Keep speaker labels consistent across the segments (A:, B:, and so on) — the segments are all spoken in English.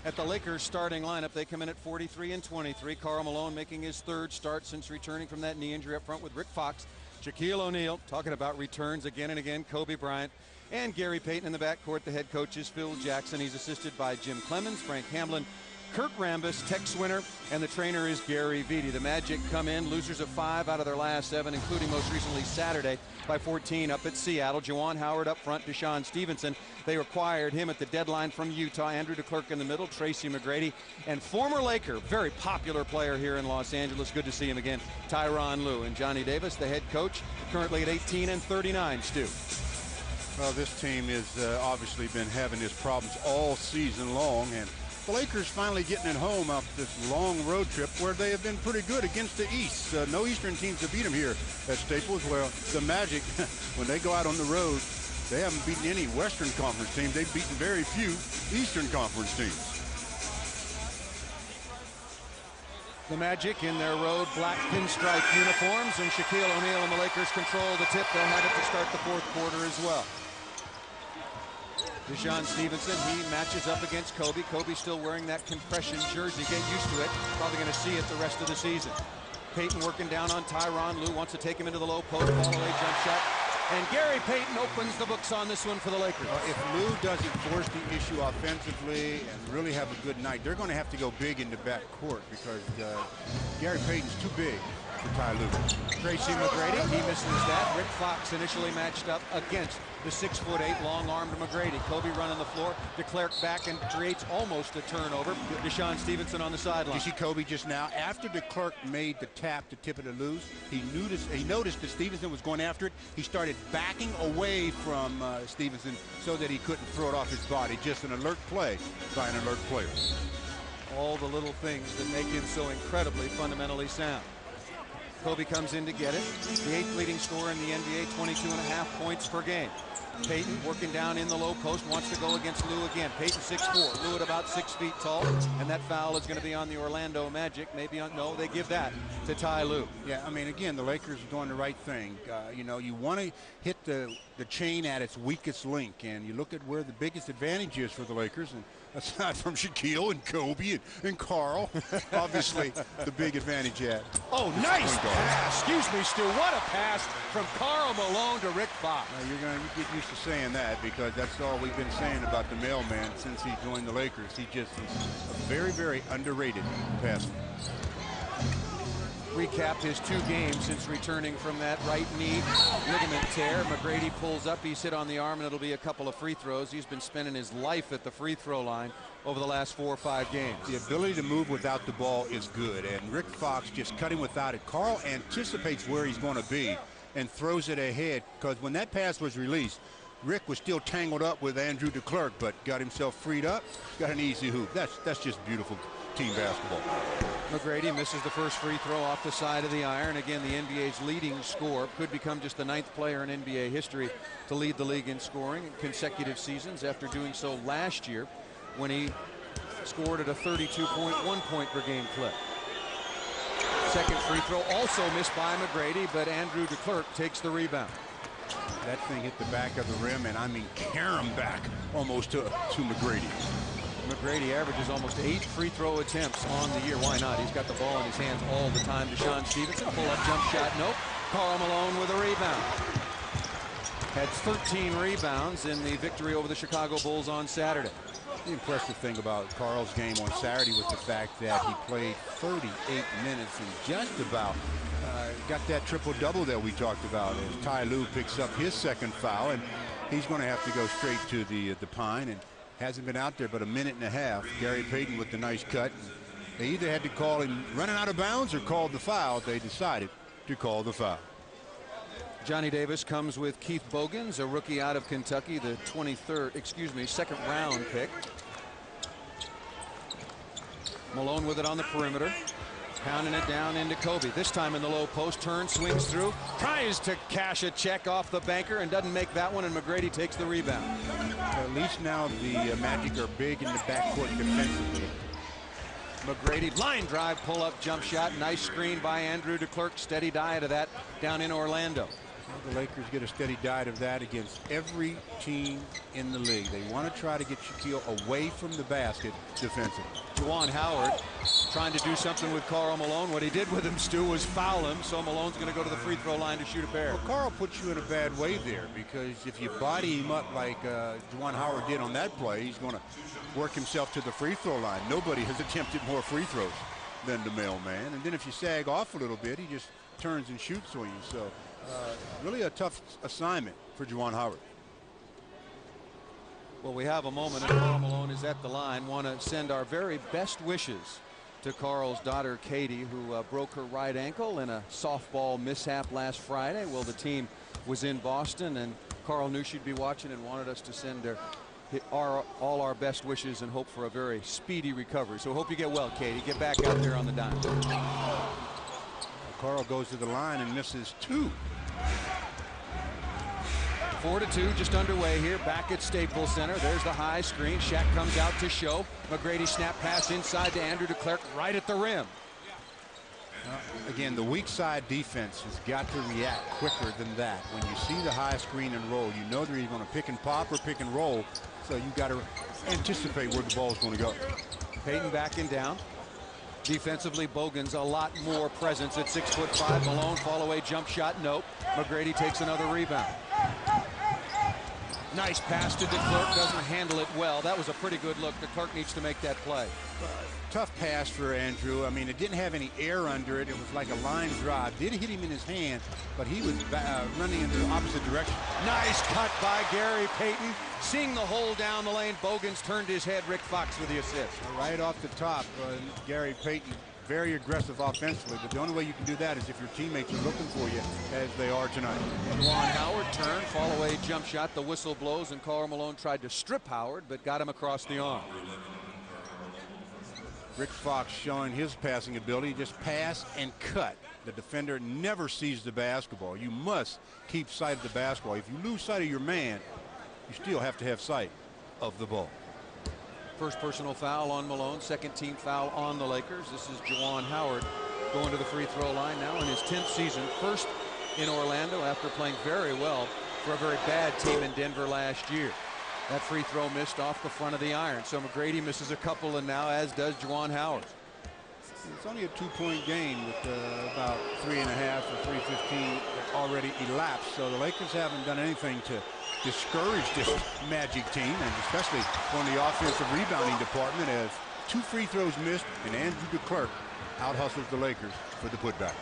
A: at the Lakers starting lineup. They come in at 43 and 23. Karl Malone making his third start since returning from that knee injury up front with Rick Fox, Shaquille O'Neal, talking about returns again and again, Kobe Bryant, and Gary Payton in the backcourt. The head coach is Phil Jackson. He's assisted by Jim Clemens, Frank Hamlin, Kurt Rambis, Tex Winter, and the trainer is Gary Vitti. The Magic come in losers of 5 out of their last 7, including most recently Saturday by 14 up at Seattle. Juwan Howard up front, Deshaun Stevenson. They acquired him at the deadline from Utah. Andrew DeClercq in the middle, Tracy McGrady, and former Laker, very popular player here in Los Angeles. Good to see him again, Tyronn Lue. And Johnny Davis, the head coach, currently at 18 and 39, Stu.
B: Well, this team has obviously been having his problems all season long, and the Lakers finally getting it home after this long road trip where they have been pretty good against the East. No Eastern teams have beat them here at Staples. Well, the Magic, when they go out on the road, they haven't beaten any Western Conference teams. They've beaten very few Eastern Conference teams.
A: The Magic in their road black pinstripe uniforms, and Shaquille O'Neal and the Lakers control the tip. They'll have it to start the fourth quarter as well. Deshaun Stevenson, he matches up against Kobe. Kobe still wearing that compression jersey. Get used to it. Probably going to see it the rest of the season. Payton working down on Tyronn Lue. Wants to take him into the low post. Ball away, jump shot. And Gary Payton opens the books on this one for the Lakers.
B: If Lue doesn't force the issue offensively and really have a good night, they're going to have to go big in the backcourt because Gary Payton's too big for Ty Lue.
A: Tracy McGrady, he misses that. Rick Fox initially matched up against the 6'8" long-armed McGrady. Kobe running the floor. DeClercq back and creates almost a turnover. Deshaun Stevenson on the sideline.
B: You see Kobe just now, after DeClercq made the tap to tip it to lose, he noticed that Stevenson was going after it. He started backing away from Stevenson so that he couldn't throw it off his body. Just an alert play by an alert player.
A: All the little things that make him so incredibly fundamentally sound. Kobe comes in to get it. The 8th leading scorer in the NBA, 22.5 points per game. Payton working down in the low post, wants to go against Lue again. Payton 6'4", Lue at about 6 feet tall, and that foul is going to be on the Orlando Magic. Maybe on, no, they give that to Ty Lue.
B: Yeah, I mean, again, the Lakers are doing the right thing. You know, you want to hit the chain at its weakest link, and you look at where the biggest advantage is for the Lakers, and aside from Shaquille and Kobe and Karl, obviously the big advantage at.
A: Oh, nice pass. Excuse me, Stu. What a pass from Karl Malone to Rick Fox.
B: Now, you're going to get used to saying that because that's all we've been saying about the mailman since he joined the Lakers. He just is a very, very underrated passer.
A: Recapped his 2 games since returning from that right knee ligament tear. McGrady pulls up, he's hit on the arm, and it'll be a couple of free throws. He's been spending his life at the free throw line over the last 4 or 5 games.
B: The ability to move without the ball is good, and Rick Fox just cutting without it. Karl anticipates where he's going to be and throws it ahead, because when that pass was released, Rick was still tangled up with Andrew DeClercq, but got himself freed up, got an easy hoop. That's just beautiful team basketball.
A: McGrady misses the first free throw off the side of the iron. Again, the NBA's leading scorer, could become just the 9th player in NBA history to lead the league in scoring in consecutive seasons after doing so last year when he scored at a 32.1 point per game clip. Second free throw also missed by McGrady, but Andrew DeClercq takes the rebound.
B: That thing hit the back of the rim, and I mean carom back almost to McGrady.
A: McGrady averages almost 8 free throw attempts on the year. Why not? He's got the ball in his hands all the time. Deshaun Stevenson, pull-up jump shot, nope. Karl Malone with a rebound. Had 13 rebounds in the victory over the Chicago Bulls on Saturday.
B: The impressive thing about Karl's game on Saturday was the fact that he played 38 minutes and just about got that triple-double that we talked about as Ty Lue picks up his second foul, and he's going to have to go straight to the Pine, and hasn't been out there but a minute and a half. Gary Payton with the nice cut. They either had to call him running out of bounds or called the foul. They decided to call the foul.
A: Johnny Davis comes with Keith Bogans, a rookie out of Kentucky, the 2nd round pick. Malone with it on the perimeter, pounding it down into Kobe. This time in the low post, turns, swings through, tries to cash a check off the banker and doesn't make that one, and McGrady takes the rebound.
B: At least now the Magic are big in the backcourt defensively.
A: McGrady, line drive, pull-up jump shot, nice screen by Andrew DeClercq, steady diet of that down in Orlando.
B: The Lakers get a steady diet of that against every team in the league. They want to try to get Shaquille away from the basket defensively.
A: Juwan Howard trying to do something with Karl Malone. What he did with him, Stu, was foul him, so Malone's going to go to the free throw line to shoot a pair.
B: Well, Karl puts you in a bad way there, because if you body him up like Juwan Howard did on that play, he's going to work himself to the free throw line. Nobody has attempted more free throws than the mailman. And then if you sag off a little bit, he just turns and shoots on you. So really a tough assignment for Juwan Howard.
A: Well, we have a moment, and Karl Malone is at the line. Want to send our very best wishes to Karl's daughter, Katie, who broke her right ankle in a softball mishap last Friday. Well, the team was in Boston, and Karl knew she'd be watching and wanted us to send her all our best wishes and hope for a very speedy recovery. So hope you get well, Katie. Get back out there on the dime.
B: Karl goes to the line and misses two.
A: 4-2 just underway here back at Staples Center. There's the high screen. Shaq comes out to show. McGrady snap pass inside to Andrew DeClercq right at the rim.
B: Again, the weak side defense has got to react quicker than that. When you see the high screen and roll, you know they're either going to pick and pop or pick and roll. So you got to anticipate where the ball's going to go.
A: Payton backing down. Defensively, Bogan's a lot more presence at 6'5". Malone fall away jump shot. Nope. McGrady takes another rebound. Nice pass to DeClercq. Doesn't handle it well. That was a pretty good look. DeClercq needs to make that play.
B: Tough pass for Andrew. I mean, it didn't have any air under it. It was like a line drive. Did hit him in his hand, but he was running in the opposite direction.
A: Nice cut by Gary Payton. Seeing the hole down the lane, Bogans turned his head. Rick Fox with the assist.
B: Right off the top, Gary Payton, very aggressive offensively, but the only way you can do that is if your teammates are looking for you, as they are tonight.
A: Juwan Howard turn, fall away jump shot. The whistle blows, and Karl Malone tried to strip Howard, but got him across the arm.
B: Rick Fox showing his passing ability. Just pass and cut. The defender never sees the basketball. You must keep sight of the basketball. If you lose sight of your man, you still have to have sight of the ball.
A: First personal foul on Malone, second team foul on the Lakers. This is Juwan Howard going to the free throw line now in his 10th season, first in Orlando after playing very well for a very bad team in Denver last year. That free throw missed off the front of the iron. So McGrady misses a couple, and now as does Juwan Howard.
B: It's only a 2-point game with about 3.5 or 3:15 already elapsed. So the Lakers haven't done anything to discourage this Magic team, and especially on the offensive rebounding department, as 2 free throws missed, and Andrew DeClercq out-hustles the Lakers for the putback.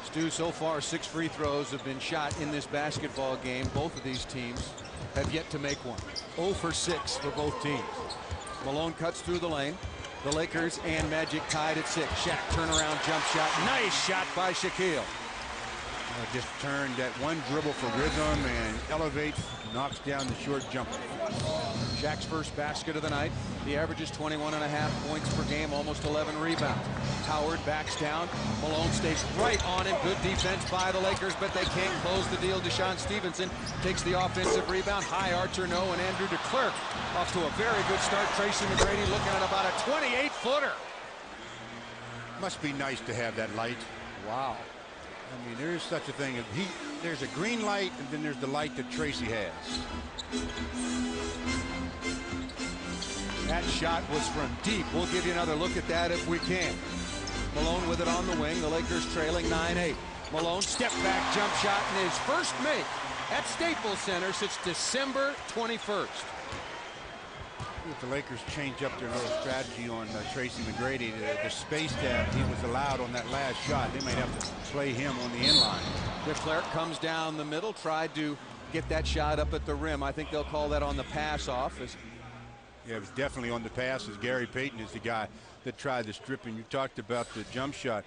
A: Stu, so far 6 free throws have been shot in this basketball game. Both of these teams have yet to make one. 0 for 6 for both teams. Malone cuts through the lane. The Lakers and Magic tied at 6. Shaq turnaround jump shot. Nice shot by Shaquille.
B: Just turned that one dribble for rhythm and elevates, knocks down the short jumper.
A: Shaq's first basket of the night. The average is 21.5 points per game, almost 11 rebounds. Howard backs down. Malone stays right on him. Good defense by the Lakers, but they can't close the deal. Deshaun Stevenson takes the offensive rebound. High archer, no, and Andrew DeClercq off to a very good start. Tracy McGrady looking at about a 28-footer.
B: Must be nice to have that light.
A: Wow.
B: I mean, there is such a thing as there's a green light, and then there's the light that Tracy has.
A: That shot was from deep. We'll give you another look at that if we can. Malone with it on the wing. The Lakers trailing 9-8. Malone step back jump shot, and his first make at Staples Center since December 21st.
B: If the Lakers change up their little strategy on Tracy McGrady, the space that he was allowed on that last shot, they might have to play him on the inline.
A: DeClercq comes down the middle, tried to get that shot up at the rim. I think they'll call that on the pass off.
B: Yeah, it was definitely on the pass, as Gary Payton is the guy that tried the strip. And you talked about the jump shot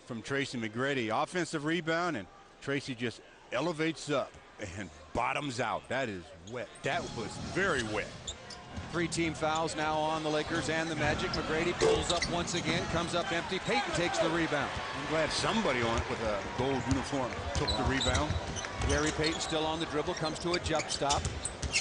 B: from Tracy McGrady. Offensive rebound, and Tracy just elevates up and bottoms out. That is wet. That was very wet.
A: 3 team fouls now on the Lakers and the Magic. McGrady pulls up once again, comes up empty. Payton takes the rebound.
B: I'm glad somebody on it with a gold uniform took the rebound.
A: Gary Payton still on the dribble, comes to a jump stop.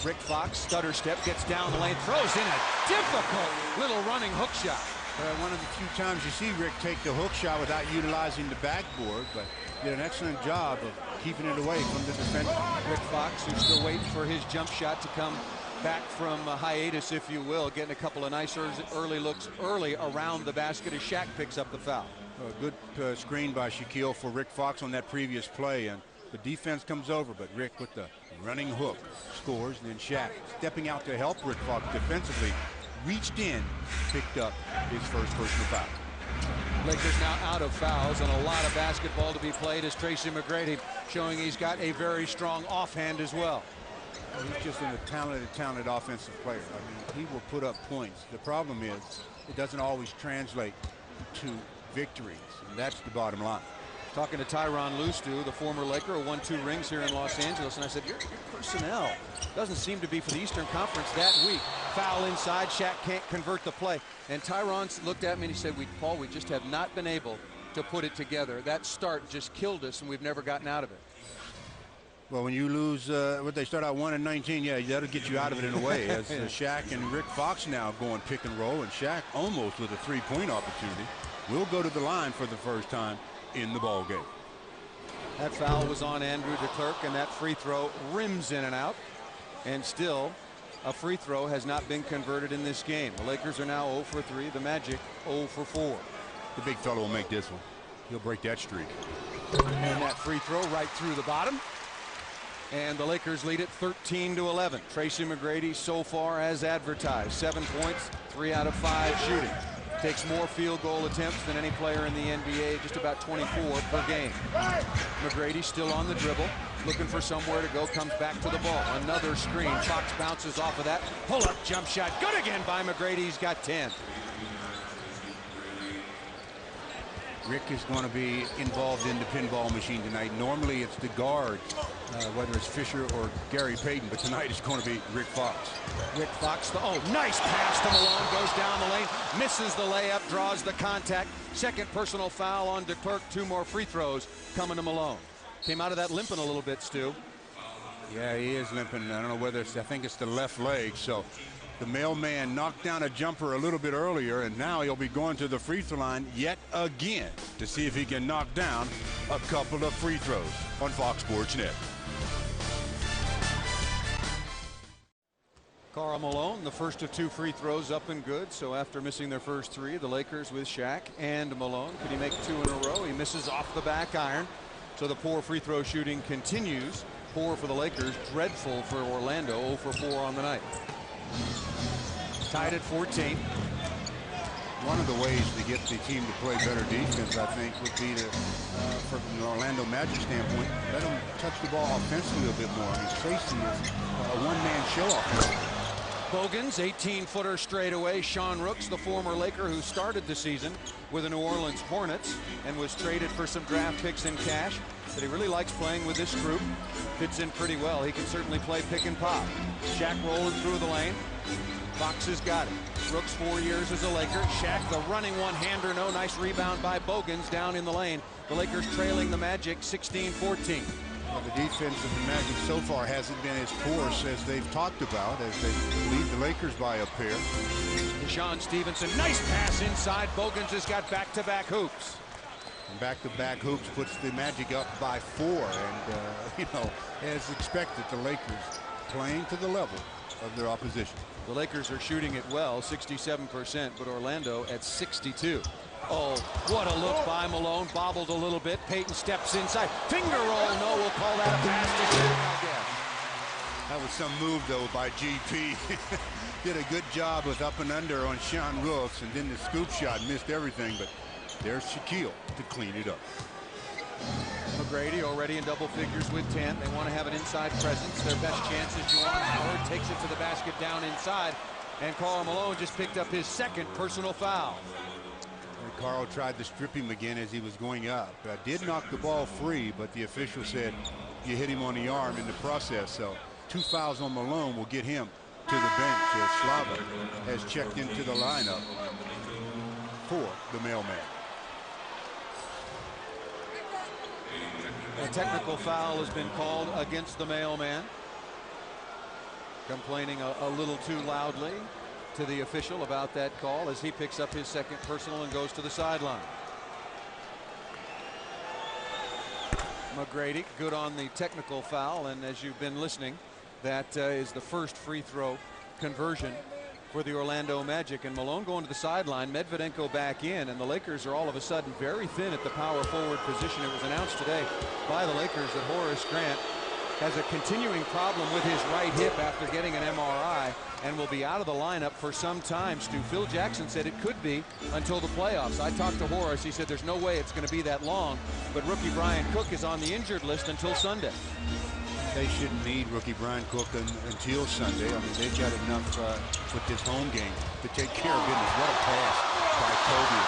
A: Rick Fox, stutter step, gets down the lane, throws in a difficult little running hook shot.
B: One of the few times you see Rick take the hook shot without utilizing the backboard, but did an excellent job of keeping it away from the defender.
A: Rick Fox, who's still waiting for his jump shot to come back from hiatus, if you will, getting a couple of nice early looks early around the basket as Shaq picks up the foul.
B: A good screen by Shaquille for Rick Fox on that previous play, and the defense comes over, but Rick with the running hook scores, and then Shaq stepping out to help Rick Fox defensively, reached in, picked up his first personal foul.
A: Lakers now out of fouls and a lot of basketball to be played as Tracy McGrady showing he's got a very strong offhand as well.
B: He's just a talented offensive player. I mean, he will put up points. The problem is it doesn't always translate to victories, and that's the bottom line.
A: Talking to Tyronn Lue, the former Laker, who won 2 rings here in Los Angeles, and I said, your personnel doesn't seem to be for the Eastern Conference that weak. Foul inside, Shaq can't convert the play. And Tyronn looked at me and he said, Paul, we just have not been able to put it together. That start just killed us, and we've never gotten out of it.
B: Well, when you lose, what they start out 1-19, yeah, that'll get you out of it in a way. As Shaq and Rick Fox now going pick and roll, and Shaq almost with a 3-point opportunity will go to the line for the first time in the ball game.
A: That foul was on Andrew DeClercq, and that free throw rims in and out. And still, a free throw has not been converted in this game. The Lakers are now 0 for 3. The Magic 0 for 4.
B: The big fellow will make this one. He'll break that streak.
A: And that free throw right through the bottom. And the Lakers lead it 13-11. Tracy McGrady so far as advertised. 7 points, 3 out of 5 shooting. Takes more field goal attempts than any player in the NBA, just about 24 per game. McGrady still on the dribble, looking for somewhere to go, comes back to the ball. Another screen, Fox bounces off of that. Pull-up jump shot, good again by McGrady, he's got 10.
B: Rick is going to be involved in the pinball machine tonight. Normally it's the guards, whether it's Fisher or Gary Payton, but tonight it's going to be Rick Fox.
A: Rick Fox, nice pass to Malone, goes down the lane, misses the layup, draws the contact. Second personal foul on DeClercq, 2 more free throws coming to Malone. Came out of that limping a little bit, Stu.
B: Yeah, he is limping. I don't know whether it's, I think it's the left leg. So the mailman knocked down a jumper a little bit earlier, and now he'll be going to the free throw line yet again to see if he can knock down a couple of free throws on Fox Sports Net.
A: Karl Malone, the first of 2 free throws up and good. So after missing their first 3, the Lakers with Shaq and Malone. Could he make 2 in a row? He misses off the back iron. So the poor free throw shooting continues. Poor for the Lakers, dreadful for Orlando, 0 for 4 on the night. Tied at 14.
B: One of the ways to get the team to play better defense, I think, would be to, from an Orlando Magic standpoint, let them touch the ball offensively a bit more. I mean, Tracy is a one-man show offensively.
A: Bogans, 18-footer straight away. Sean Rooks, the former Laker who started the season with the New Orleans Hornets and was traded for some draft picks and cash. But he really likes playing with this group. Fits in pretty well. He can certainly play pick and pop. Shaq rolling through the lane. Fox has got it. Rooks 4 years as a Laker. Shaq, the running one-hander, no nice rebound by Bogans down in the lane. The Lakers trailing the Magic 16-14.
B: Well, the defense of the Magic so far hasn't been as porous as they've talked about, as they lead the Lakers by a pair.
A: Deshaun Stevenson, nice pass inside. Bogans has got back-to-back hoops.
B: And back-to-back hoops puts the Magic up by 4. And, you know, as expected, the Lakers playing to the level of their opposition.
A: The Lakers are shooting it well, 67%, but Orlando at 62. Oh, what a look by Malone. Bobbled a little bit. Payton steps inside. Finger roll. No, we'll call that a pass to Shaq, I guess.
B: That was some move, though, by GP. Did a good job with up and under on Sean Rooks, and then the scoop shot missed everything, but there's Shaquille to clean it up.
A: McGrady already in double figures with 10. They want to have an inside presence. Their best chance is Juwan Howard takes it to the basket down inside, and Karl Malone just picked up his 2nd personal foul.
B: And Karl tried to strip him again as he was going up. Did knock the ball free, but the official said you hit him on the arm in the process. So 2 fouls on Malone will get him to the bench as Slava has checked into the lineup for the mailman.
A: A technical foul has been called against the mailman. Complaining a little too loudly. to the official about that call as he picks up his second personal and goes to the sideline. McGrady good on the technical foul, and as you've been listening, that is the first free throw conversion for the Orlando Magic. And Malone going to the sideline, Medvedenko back in, and the Lakers are all of a sudden very thin at the power forward position. It was announced today by the Lakers that Horace Grant has a continuing problem with his right hip after getting an MRI and will be out of the lineup for some time. Stu, Phil Jackson said it could be until the playoffs. I talked to Horace. He said there's no way it's going to be that long, but rookie Bryant Cook is on the injured list until Sunday.
B: They shouldn't need rookie Bryant Cook until Sunday. I mean, they've got enough with this home game to take care of business. What a pass by Kobe.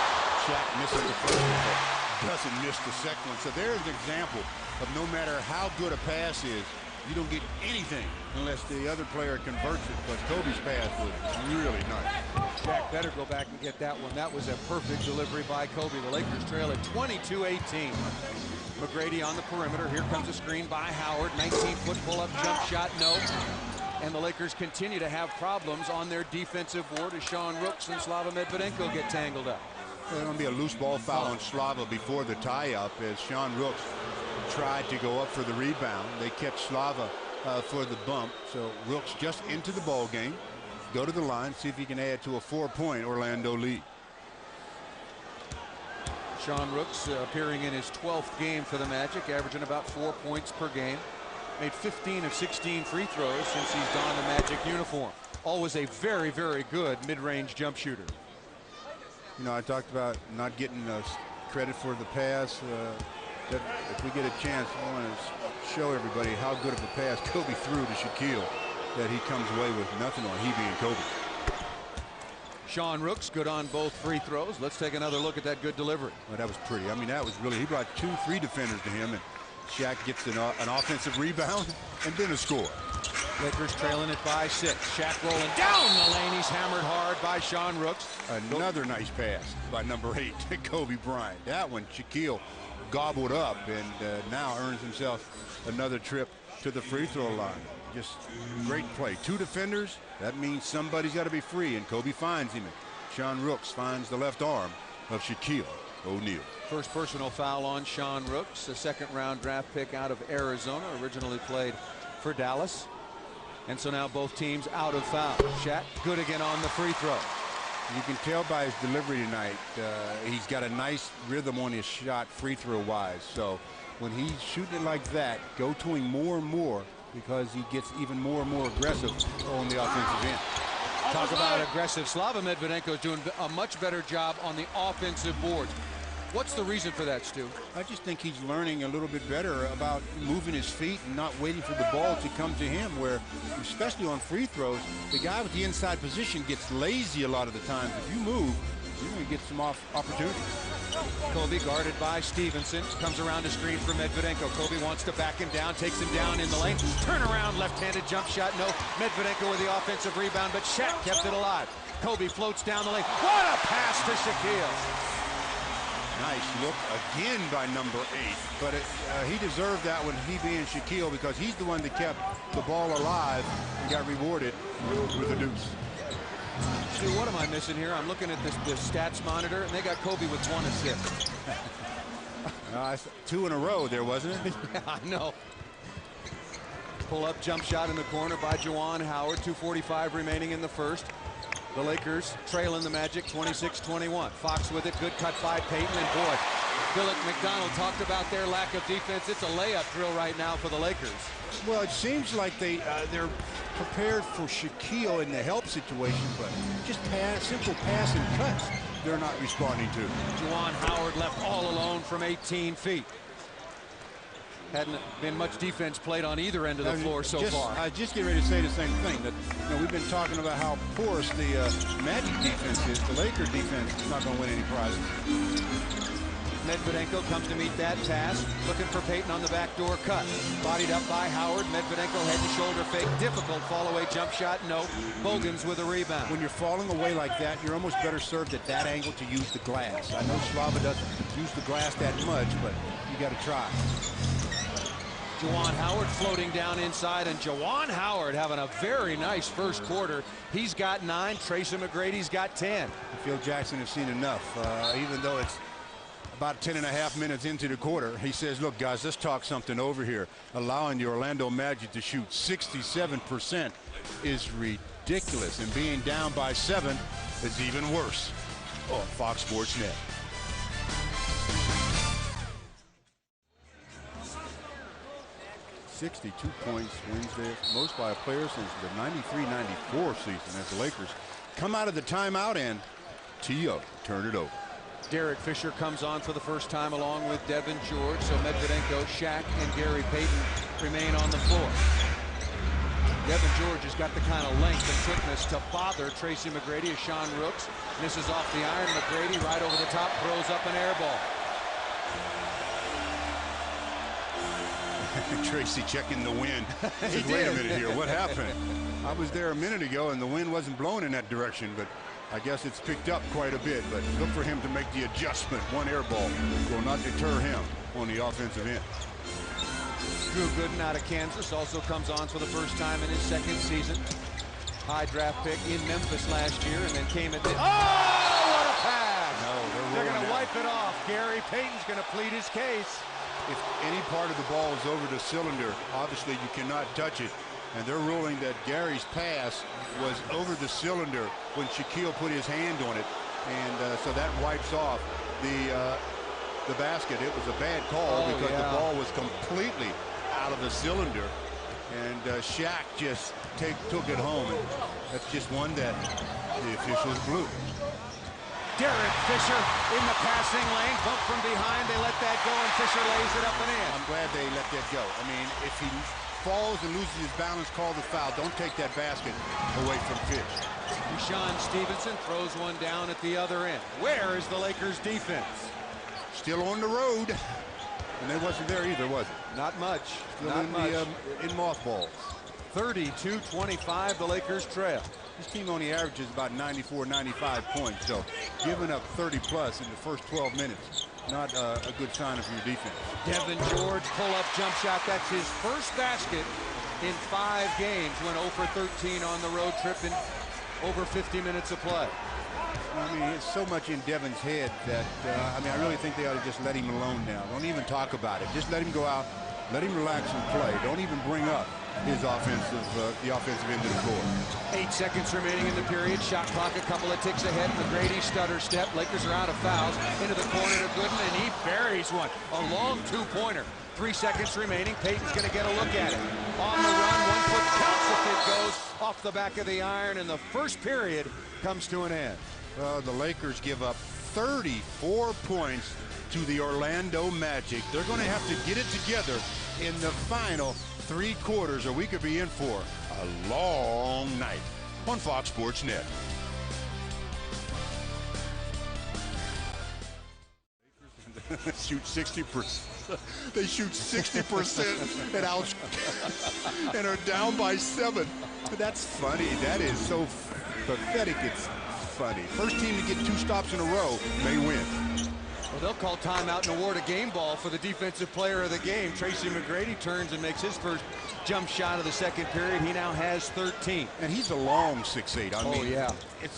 B: Shaq misses the first one, but doesn't miss the second one. So there's an example of no matter how good a pass is, you don't get anything unless the other player converts it, because Kobe's pass was really nice.
A: Shaq better go back and get that one. That was a perfect delivery by Kobe. The Lakers trail at 22-18. McGrady on the perimeter. Here comes a screen by Howard. 19-foot pull-up jump shot, no. And the Lakers continue to have problems on their defensive board as Sean Rooks and Slava Medvedenko get tangled up.
B: There's going to be a loose ball foul on Slava before the tie-up as Sean Rooks tried to go up for the rebound. They catch Slava for the bump. So Rooks just into the ball game. Go to the line, see if he can add to a 4-point Orlando lead.
A: Sean Rooks appearing in his 12th game for the Magic, averaging about 4 points per game. Made 15 of 16 free throws since he's donned the Magic uniform. Always a very, very good mid-range jump shooter.
B: You know, I talked about not getting credit for the pass. That if we get a chance, I want to show everybody how good of a pass Kobe threw to Shaquille that he comes away with nothing on, he being Kobe.
A: Sean Rooks good on both free throws. Let's take another look at that good delivery.
B: Well, that was pretty. I mean, that was really, he brought 2-3 defenders to him, and Shaq gets an offensive rebound and then a score.
A: Lakers trailing it by 6. Shaq rolling down the lane. He's hammered hard by Sean Rooks.
B: Another nice pass by number 8, Kobe Bryant. That one, Shaquille gobbled up, and now earns himself another trip to the free throw line. Just great play. 2 defenders. That means somebody's got to be free, and Kobe finds him. Sean Rooks finds the left arm of Shaquille O'Neal.
A: First personal foul on Sean Rooks, a second-round draft pick out of Arizona, originally played for Dallas. And so now both teams out of foul. Shaq good again on the free throw.
B: You can tell by his delivery tonight, he's got a nice rhythm on his shot free throw wise. So when he's shooting it like that, go to him more and more, because he gets even more and more aggressive on the offensive end.
A: Talk about aggressive. Slava Medvedenko is doing a much better job on the offensive boards. What's the reason for that, Stu?
B: I just think he's learning a little bit better about moving his feet and not waiting for the ball to come to him, where, especially on free throws, the guy with the inside position gets lazy a lot of the times. If you move, you're going to get some opportunities.
A: Kobe guarded by Stevenson. Comes around to screen for Medvedenko. Kobe wants to back him down, takes him down in the lane. Turn around, left-handed jump shot. No. Medvedenko with the offensive rebound, but Shaq kept it alive. Kobe floats down the lane. What a pass to Shaquille.
B: Nice look again by number 8. But he deserved that one, he being Shaquille, because he's the one that kept the ball alive and got rewarded with a deuce.
A: Stu, what am I missing here? I'm looking at this stats monitor, and they got Kobe with 1 assist.
B: 2 in a row there, wasn't it?
A: Yeah, I know. Pull-up jump shot in the corner by Juwan Howard. 2:45 remaining in the first. The Lakers trailing the Magic 26-21. Fox with it. Good cut by Payton. And boy, Philip McDonald talked about their lack of defense. It's a layup drill right now for the Lakers.
B: Well, it seems like they're prepared for Shaquille in the help situation, but just simple pass and cuts they're not responding to.
A: Juwan Howard left all alone from 18 feet. Hadn't been much defense played on either end of the floor so far.
B: I just get ready to say the same thing, that we've been talking about how porous the Magic defense is. The Laker defense is not going to win any prizes.
A: Medvedenko comes to meet that pass, looking for Payton on the backdoor cut. Bodied up by Howard. Medvedenko head and shoulder fake. Difficult fall-away jump shot. No. Bogans with a rebound.
B: When you're falling away like that, you're almost better served at that angle to use the glass. I know Slava doesn't use the glass that much, but you got to try.
A: Juwan Howard floating down inside, and Juwan Howard having a very nice first quarter. He's got 9. Tracy McGrady's got 10.
B: Phil Jackson has seen enough, even though it's about 10.5 minutes into the quarter. He says, look, guys, let's talk something over here. Allowing the Orlando Magic to shoot 67% is ridiculous, and being down by 7 is even worse. On Fox Sports Net. .62 points Wednesday, most by a player since the 93-94 season, as the Lakers come out of the timeout and T.O. turn it over.
A: Derek Fisher comes on for the first time along with Devin George, so Medvedenko, Shaq, and Gary Payton remain on the floor. Devin George has got the kind of length and quickness to bother Tracy McGrady as Sean Rooks misses off the iron. McGrady right over the top, throws up an air ball.
B: Tracy checking the wind. Said, wait a minute here, what happened? I was there a minute ago and the wind wasn't blowing in that direction, but I guess it's picked up quite a bit. But look for him to make the adjustment. One air ball will not deter him on the offensive end.
A: Drew Gooden out of Kansas also comes on for the first time in his second season. High draft pick in Memphis last year, and then came at the... Oh, what a pass!
B: No,
A: they're going to wipe it off. Gary Payton's going to plead his case.
B: If any part of the ball is over the cylinder, obviously you cannot touch it. And they're ruling that Gary's pass was over the cylinder when Shaquille put his hand on it. And so that wipes off the basket. It was a bad call because the ball was completely out of the cylinder. And Shaq just took it home. And that's just one that the officials blew.
A: Derek Fisher in the passing lane, bump from behind, they let that go, and Fisher lays it up and in.
B: I'm glad they let that go. I mean, if he falls and loses his balance, call the foul. Don't take that basket away from Fish.
A: Deshaun Stevenson throws one down at the other end. Where is the Lakers defense?
B: Still on the road. And they wasn't there either, was it?
A: Not much.
B: Still
A: Not much.
B: In mothballs.
A: 32-25, the Lakers trail.
B: This team only averages about 94, 95 points, so giving up 30-plus in the first 12 minutes, not a good sign of your defense.
A: Devin George, pull-up jump shot. That's his first basket in 5 games. Went 0 for 13 on the road trip in over 50 minutes of play.
B: I mean, it's so much in Devin's head that, I mean, I really think they ought to just let him alone now. Don't even talk about it. Just let him go out, let him relax and play. Don't even bring up his the offensive end of the floor.
A: 8 seconds remaining in the period. Shot clock a couple of ticks ahead. McGrady stutter step. Lakers are out of fouls. Into the corner to Gooden, and he buries one. A long 2-pointer. 3 seconds remaining. Payton's going to get a look at it. On the run, 1 foot counts if it goes off the back of the iron, and the first period comes to an end.
B: Well, the Lakers give up 34 points to the Orlando Magic. They're going to have to get it together in the final 3 quarters, or we could be in for a long night on Fox Sports Net. Shoot 60%. They shoot 60% and are down by 7. That's funny. That is so pathetic. It's funny. First team to get 2 stops in a row may win.
A: Well, they'll call timeout and award a game ball for the defensive player of the game. Tracy McGrady turns and makes his first jump shot of the second period. He now has 13.
B: And he's a long 6'8". I mean,
A: yeah.
B: It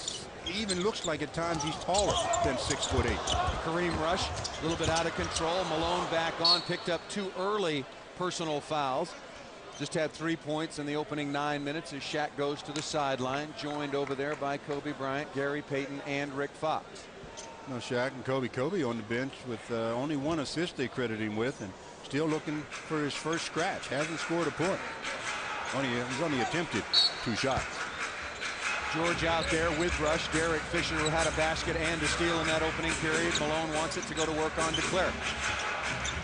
B: even looks like at times he's taller than 6'8".
A: Kareem Rush, a little bit out of control. Malone back on, picked up 2 early personal fouls. Just had 3 points in the opening 9 minutes as Shaq goes to the sideline, joined over there by Kobe Bryant, Gary Payton, and Rick Fox.
B: No, Shaq and Kobe on the bench with only 1 assist they credit him with, and still looking for his first scratch. Hasn't scored a point. He's only attempted 2 shots.
A: George out there with Rush. Derek Fisher, who had a basket and a steal in that opening period. Malone wants it to go to work on DeClaire.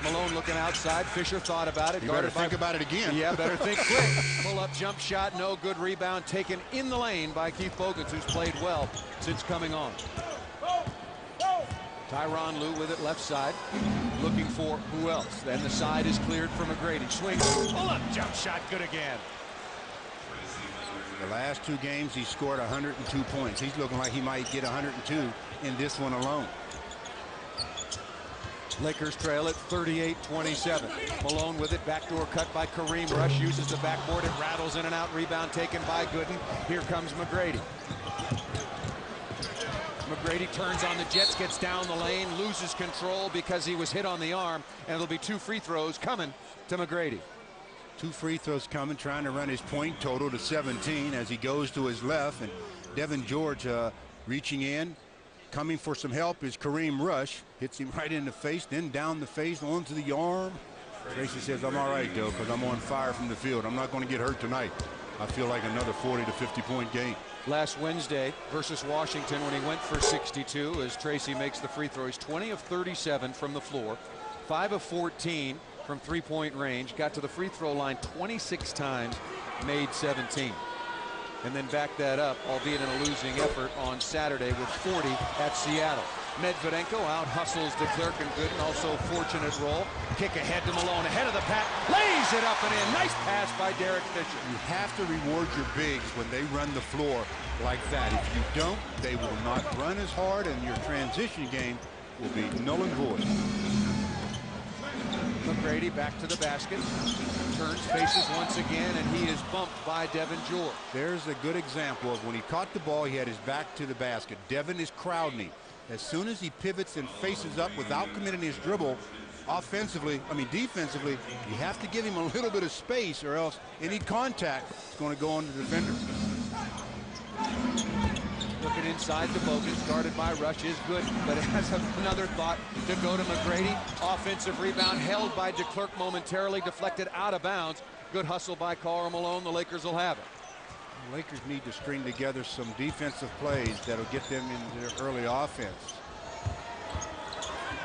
A: Malone looking outside. Fisher thought about it.
B: You better think about it again.
A: Yeah, better think quick. Pull-up jump shot, no good. Rebound taken in the lane by Keith Bogans, who's played well since coming on. Tyronn Lue with it left side, looking for who else. Then the side is cleared for McGrady. Swing, pull-up jump shot, good again.
B: The last 2 games, he scored 102 points. He's looking like he might get 102 in this one alone.
A: Lakers trail at 38-27. Malone with it, backdoor cut by Kareem. Rush uses the backboard, it rattles in and out, rebound taken by Gooden. Here comes McGrady. McGrady turns on the Jets, gets down the lane, loses control because he was hit on the arm, and it'll be 2 free throws coming to McGrady.
B: 2 free throws coming, trying to run his point total to 17 as he goes to his left, and Devin George reaching in. Coming for some help is Kareem Rush. Hits him right in the face, then down the face, onto the arm. Tracy says, I'm all right, though, because I'm on fire from the field. I'm not going to get hurt tonight. I feel like another 40 to 50 point game.
A: Last Wednesday versus Washington when he went for 62 as Tracy makes the free throws. 20 of 37 from the floor. 5 of 14 from three-point range. Got to the free throw line 26 times, made 17. And then back that up, albeit in a losing effort, on Saturday with 40 at Seattle. Medvedenko out hustles DeClerc and Gooden, also fortunate roll. Kick ahead to Malone, ahead of the pack, lays it up and in. Nice pass by Derek Fisher.
B: You have to reward your bigs when they run the floor like that. If you don't, they will not run as hard, and your transition game will be null and void.
A: McGrady back to the basket, turns, faces once again, and he is bumped by Devin George.
B: There's a good example of when he caught the ball, he had his back to the basket. Devin is crowding him. As soon as he pivots and faces up without committing his dribble, defensively, you have to give him a little bit of space, or else any contact is going to go on the defender.
A: Looking inside the Bogans, guarded by Rush, is good, but has another thought to go to McGrady. Offensive rebound held by DeClerc momentarily, deflected out of bounds. Good hustle by Karl Malone. The Lakers will have it.
B: The Lakers need to string together some defensive plays that'll get them into their early offense.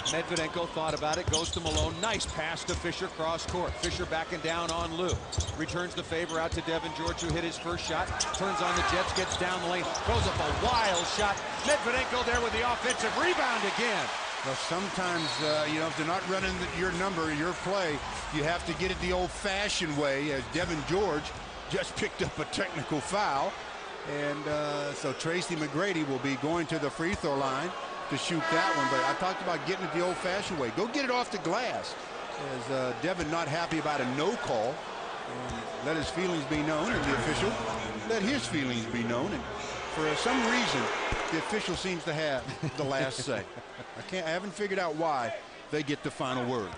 A: Medvedenko thought about it, goes to Malone. Nice pass to Fisher cross court. Fisher backing down on Lou. Returns the favor out to Devin George, who hit his first shot. Turns on the Jets, gets down the lane, throws up a wild shot. Medvedenko there with the offensive rebound again.
B: Well, sometimes, if they're not running your number, your play, you have to get it the old-fashioned way, as Devin George just picked up a technical foul. And so Tracy McGrady will be going to the free throw line to shoot that one. But I talked about getting it the old-fashioned way. Go get it off the glass. As Devin not happy about a no call. And let his feelings be known, and the official let his feelings be known. And for some reason, the official seems to have the last say. I haven't figured out why they get the final word.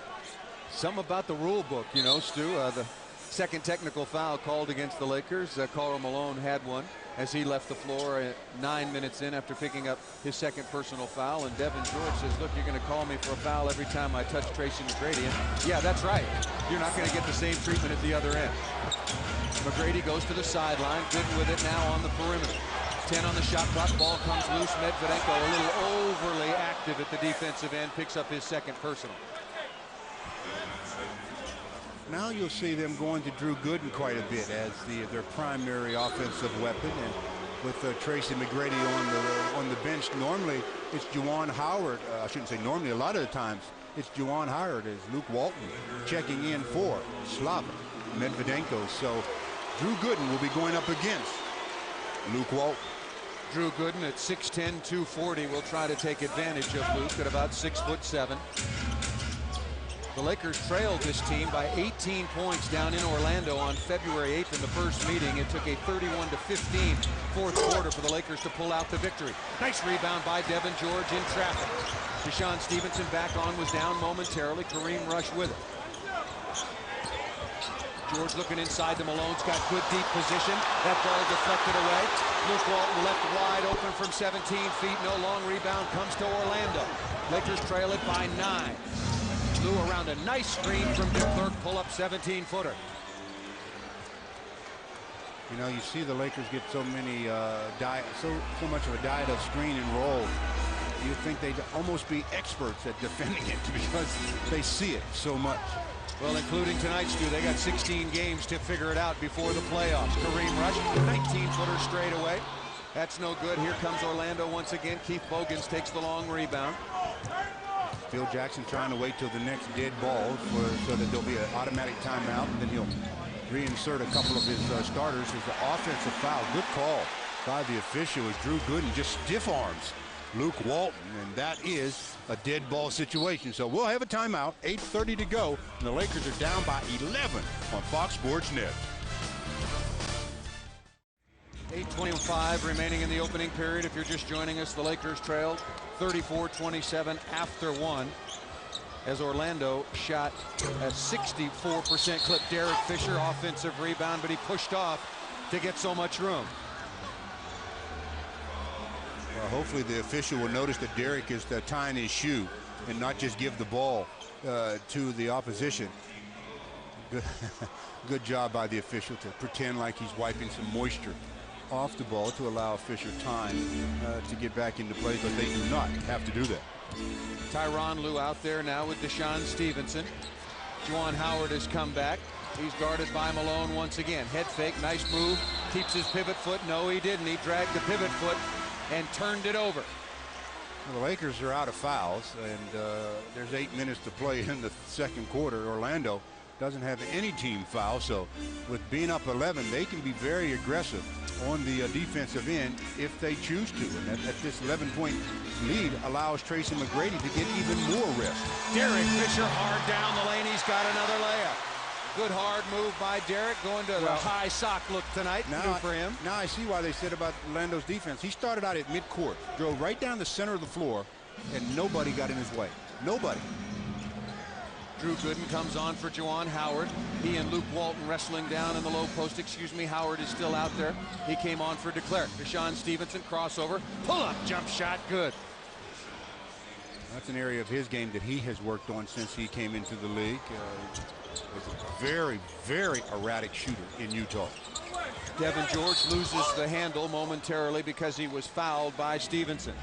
A: Something about the rule book, Stu. The second technical foul called against the Lakers. Karl Malone had one as he left the floor 9 minutes in after picking up his second personal foul. And Devin George says, look, you're going to call me for a foul every time I touch Tracy McGrady. And yeah, that's right. You're not going to get the same treatment at the other end. McGrady goes to the sideline. Gooden with it now on the perimeter. 10 on the shot clock. Ball comes loose. Medvedenko a little overly active at the defensive end. Picks up his second personal.
B: Now you'll see them going to Drew Gooden quite a bit as their primary offensive weapon, and with Tracy McGrady on the bench. Normally it's Juwan Howard. I shouldn't say normally. A lot of the times it's Juwan Howard as Luke Walton checking in for Slava Medvedenko. So Drew Gooden will be going up against Luke Walton.
A: Drew Gooden at 6'10", 240 will try to take advantage of Luke at about 6'7". The Lakers trailed this team by 18 points down in Orlando on February 8th in the first meeting. It took a 31-15 fourth quarter for the Lakers to pull out the victory. Nice rebound by Devin George in traffic. Deshaun Stevenson back on, was down momentarily. Kareem Rush with it. George looking inside to Malone's got good deep position. That ball deflected away. Luke Walton left wide open from 17 feet. No long rebound comes to Orlando. Lakers trail it by 9. Lou around a nice screen from DeClerc, pull up 17-footer.
B: You see the Lakers get so many so much of a diet of screen and roll. You'd think they'd almost be experts at defending it because they see it so much.
A: Well, including tonight, Stu, they got 16 games to figure it out before the playoffs. Kareem Rush, 19-footer straight away. That's no good. Here comes Orlando once again. Keith Bogans takes the long rebound.
B: Phil Jackson trying to wait till the next dead ball so that there'll be an automatic timeout, and then he'll reinsert a couple of his starters. As the offensive foul, good call by the official, as Drew Gooden just stiff arms Luke Walton, and that is a dead ball situation. So we'll have a timeout, 8:30 to go, and the Lakers are down by 11 on Fox Sports Net.
A: 8:25 remaining in the opening period. If you're just joining us, the Lakers trailed 34-27 after one, as Orlando shot at 64% clip. Derek Fisher, offensive rebound, but he pushed off to get so much room.
B: Well, hopefully the official will notice that Derek is tying his shoe and not just give the ball to the opposition. Good job by the official to pretend like he's wiping some moisture off the ball to allow Fisher time to get back into play, but they do not have to do that.
A: Tyronn Lue out there now with Deshaun Stevenson. Juwan Howard has come back. He's guarded by Malone once again. Head fake, nice move. Keeps his pivot foot. No, he didn't. He dragged the pivot foot and turned it over.
B: Well, the Lakers are out of fouls, and there's 8 minutes to play in the second quarter. Orlando doesn't have any team foul, so with being up 11, they can be very aggressive on the defensive end if they choose to. And at this 11-point lead allows Tracy McGrady to get even more rest.
A: Derek Fisher hard down the lane. He's got another layup. Good hard move by Derek, going to the high sock look tonight. New for him.
B: Now I see why they said about Orlando's defense. He started out at midcourt, drove right down the center of the floor, and nobody got in his way. Nobody.
A: Drew Gooden comes on for Juwan Howard. He and Luke Walton wrestling down in the low post. Howard is still out there. He came on for DeClercq. Deshaun Stevenson, crossover, pull-up, jump shot, good.
B: That's an area of his game that he has worked on since he came into the league. Was a very, very erratic shooter in Utah.
A: Devin George loses the handle momentarily because he was fouled by Stevenson.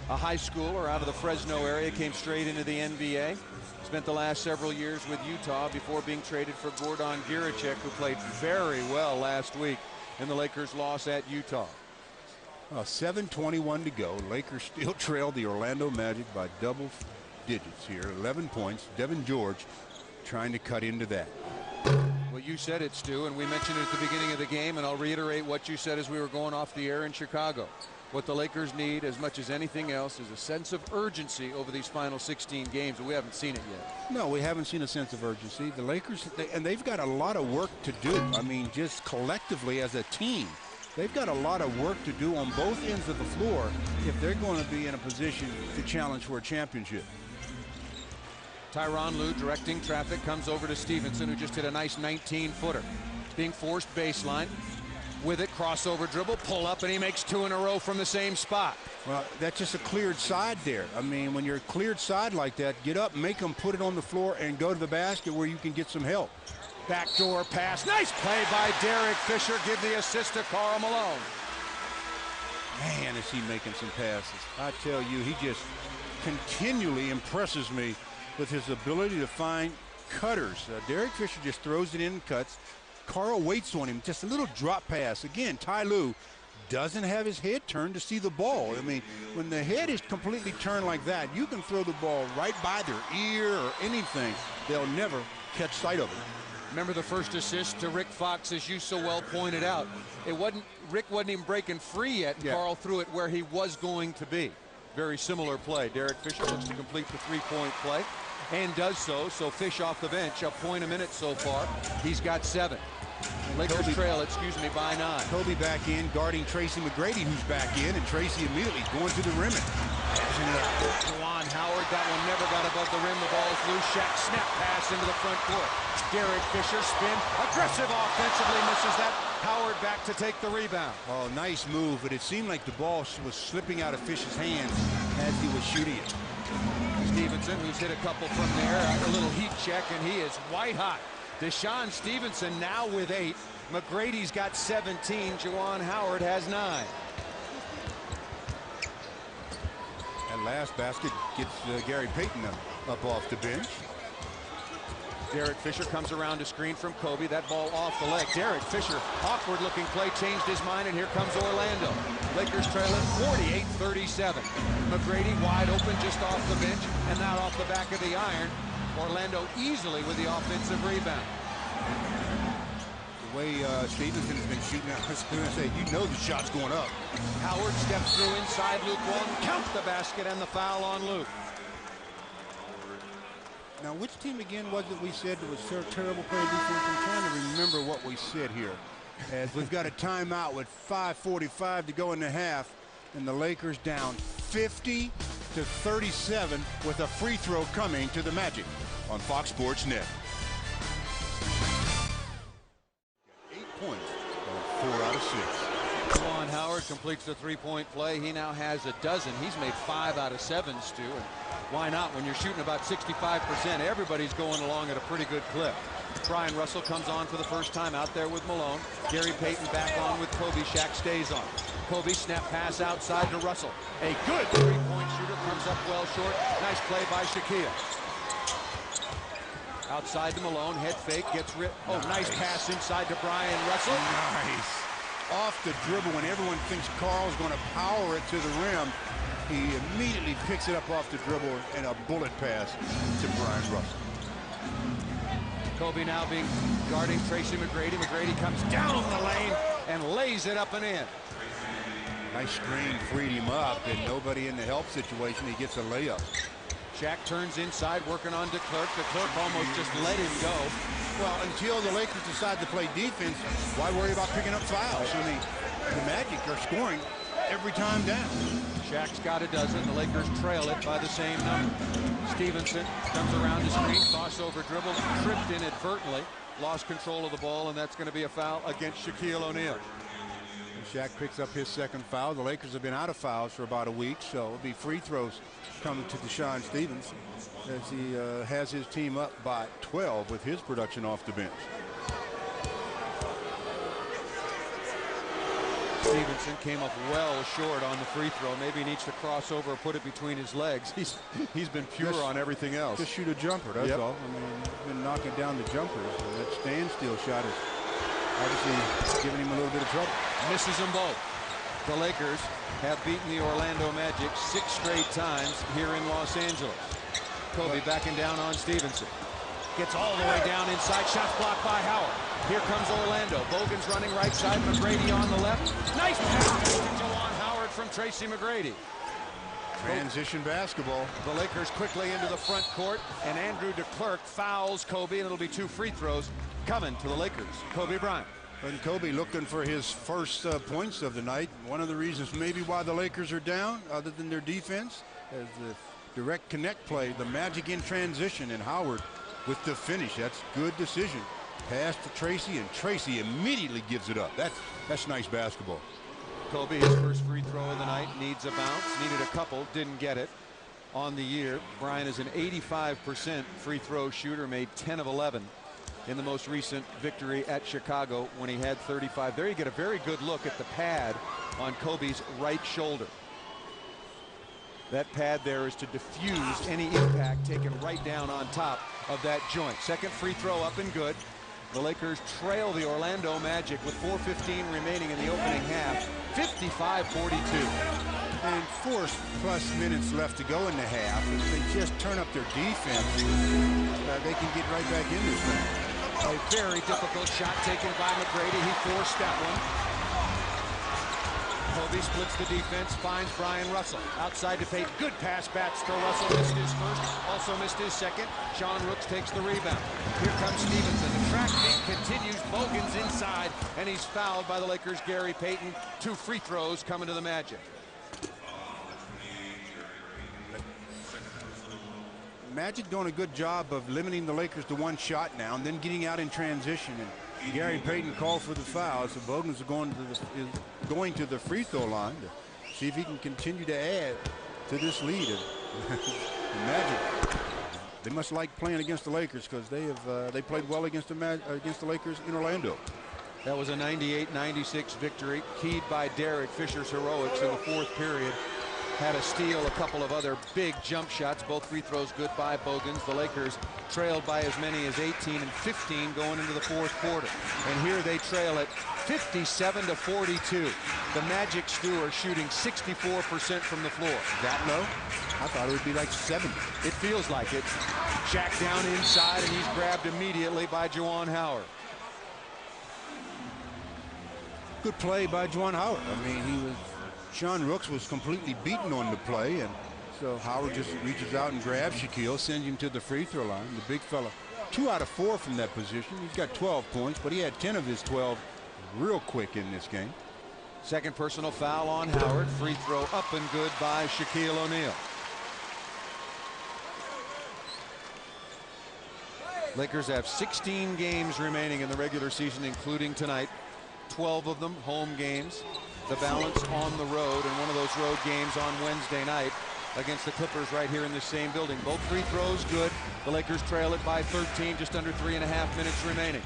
A: A high schooler out of the Fresno area, came straight into the NBA. Spent the last several years with Utah before being traded for Gordon Giricek, who played very well last week in the Lakers' loss at Utah.
B: 7:21 to go. Lakers still trail the Orlando Magic by double digits here. 11 points. Devin George trying to cut into that.
A: Well, you said it, Stu, and we mentioned it at the beginning of the game, and I'll reiterate what you said as we were going off the air in Chicago. What the Lakers need, as much as anything else, is a sense of urgency over these final 16 games, and we haven't seen it yet.
B: No, we haven't seen a sense of urgency. The Lakers, and they've got a lot of work to do. I mean, just collectively as a team, they've got a lot of work to do on both ends of the floor if they're going to be in a position to challenge for a championship.
A: Tyronn Lue directing traffic, comes over to Stevenson, who just hit a nice 19-footer. Being forced baseline. With it, crossover dribble, pull up, and he makes two in a row from the same spot.
B: Well, that's just a cleared side there. I mean, when you're a cleared side like that, get up, make them put it on the floor, and go to the basket where you can get some help.
A: Backdoor pass. Nice play by Derek Fisher. Give the assist to Karl Malone.
B: Man, is he making some passes. I tell you, he just continually impresses me with his ability to find cutters. Derek Fisher just throws it in and cuts. Karl waits on him, just a little drop pass. Again, Ty Lue doesn't have his head turned to see the ball. I mean, when the head is completely turned like that, you can throw the ball right by their ear or anything. They'll never catch sight of it.
A: Remember the first assist to Rick Fox, as you so well pointed out. Rick wasn't even breaking free yet.
B: Yeah.
A: Karl threw it where he was going to be. Very similar play. Derek Fisher looks to complete the three-point play and does so. So Fish off the bench, a point a minute so far. He's got 7. Lakers trail, by 9.
B: Kobe back in, guarding Tracy McGrady, who's back in, and Tracy immediately going to the rim.
A: Juwan Howard, that one never got above the rim. The ball is loose. Shaq snap pass into the front court. Derek Fisher spin, aggressive offensively, misses that. Howard back to take the rebound.
B: Oh, nice move, but it seemed like the ball was slipping out of Fish's hands as he was shooting it.
A: Stevenson, who's hit a couple from there, a little heat check, and he is white hot. Deshaun Stevenson now with 8. McGrady's got 17. Juwan Howard has 9.
B: That last basket gets Gary Payton up off the bench.
A: Derek Fisher comes around to screen from Kobe. That ball off the leg. Derek Fisher, awkward looking play, changed his mind, and here comes Orlando. Lakers trailing 48-37. McGrady wide open just off the bench, and not off the back of the iron. Orlando easily with the offensive rebound.
B: The way Stevenson's been shooting, I was going to say, you know the shot's going up.
A: Howard steps through inside Luke Walton, count the basket and the foul on Luke.
B: Now, which team again was it we said that was so terrible play defense? I'm trying to remember what we said here. As we've got a timeout with 5:45 to go in the half, and the Lakers down 50-37 with a free throw coming to the Magic on Fox Sports Net. 8 points on 4 out of 6.
A: Juwan Howard completes the three-point play. He now has a dozen. He's made 5 out of 7, Stu. And why not? When you're shooting about 65%, everybody's going along at a pretty good clip. Brian Russell comes on for the first time out there with Malone. Gary Payton back on with Kobe. Shaq stays on. Kobe snap pass outside to Russell. A good three-point shooter comes up well short. Nice play by Shaquille. Outside to Malone, head fake, gets rid. Oh, nice pass inside to Brian Russell.
B: Nice. Off the dribble when everyone thinks Carl's going to power it to the rim. He immediately picks it up off the dribble and a bullet pass to Brian Russell.
A: Kobe now being guarding Tracy McGrady. McGrady comes down the lane and lays it up and in.
B: Nice screen freed him up, and nobody in the help situation. He gets a layup.
A: Shaq turns inside, working on DeClerc. DeClerc almost just let him go.
B: Well, until the Lakers decide to play defense, why worry about picking up fouls? I mean, the Magic are scoring every time down.
A: Shaq's got a dozen. The Lakers trail it by the same number. Stevenson comes around the screen, crossover dribble, tripped inadvertently, lost control of the ball, and that's going to be a foul against Shaquille O'Neal.
B: Shaq picks up his second foul. The Lakers have been out of fouls for about a week, so it'll be free throws coming to Deshaun Stevenson as he has his team up by 12 with his production off the bench.
A: Stevenson came up well short on the free throw. Maybe he needs to cross over or put it between his legs. He's been pure on everything else.
B: Just shoot a jumper, that's all. I mean, he's been knocking down the jumpers. That standstill shot is obviously giving him a little bit of trouble.
A: Misses them both. The Lakers have beaten the Orlando Magic 6 straight times here in Los Angeles. Kobe backing down on Stevenson. Gets all the way down inside. Shots blocked by Howard. Here comes Orlando. Bogan's running right side. McGrady on the left. Nice pass to Juwan Howard from Tracy McGrady.
B: Transition basketball.
A: The Lakers quickly into the front court, and Andrew DeClerc fouls Kobe, and it'll be 2 free throws coming to the Lakers. Kobe Bryant.
B: And Kobe looking for his first points of the night. One of the reasons maybe why the Lakers are down, other than their defense, as the direct connect play, the Magic in transition, and Howard with the finish. That's good decision. Pass to Tracy, and Tracy immediately gives it up. That's nice basketball.
A: Kobe, his first free throw of the night, needs a bounce. Needed a couple, didn't get it on the year. Bryant is an 85% free throw shooter, made 10 of 11 in the most recent victory at Chicago when he had 35. There you get a very good look at the pad on Kobe's right shoulder. That pad there is to diffuse any impact taken right down on top of that joint. Second free throw up and good. The Lakers trail the Orlando Magic with 4:15 remaining in the opening half, 55-42.
B: And 4+ minutes left to go in the half. If they just turn up their defense, they can get right back in this thing.
A: A very difficult shot taken by McGrady. He forced that one. Kobe splits the defense, finds Brian Russell. Outside to Payton. Good pass back to Russell. Missed his first, also missed his second. Sean Rooks takes the rebound. Here comes Stevenson. The track meet continues. Bogan's inside, and he's fouled by the Lakers' Gary Payton. 2 free throws coming to the Magic.
B: Magic doing a good job of limiting the Lakers to 1 shot now and then getting out in transition. And Gary Payton called for the foul, so Bogan's going to the free throw line to see if he can continue to add to this lead. The Magic, they must like playing against the Lakers because they played well against the Lakers in Orlando.
A: That was a 98-96 victory, keyed by Derek Fisher's heroics in the 4th period. Had a steal, a couple of other big jump shots, both free throws good by Bogans. The Lakers trailed by as many as 18 and 15 going into the 4th quarter. And here they trail it 57-42. The Magic, Stu, are shooting 64% from the floor.
B: That low? I thought it would be like 70.
A: It feels like it. Shaq down inside, and he's grabbed immediately by Juwan Howard.
B: Good play by Juwan Howard. I mean, Sean Rooks was completely beaten on the play, and so Howard just reaches out and grabs Shaquille, sends him to the free throw line. The big fella, 2 out of 4 from that position. He's got 12 points, but he had 10 of his 12 real quick in this game.
A: Second personal foul on Howard. Free throw up and good by Shaquille O'Neal. Lakers have 16 games remaining in the regular season, including tonight. 12 of them home games. The balance on the road, and one of those road games on Wednesday night against the Clippers right here in this same building. Both free throws good. The Lakers trail it by 13, just under 3.5 minutes remaining.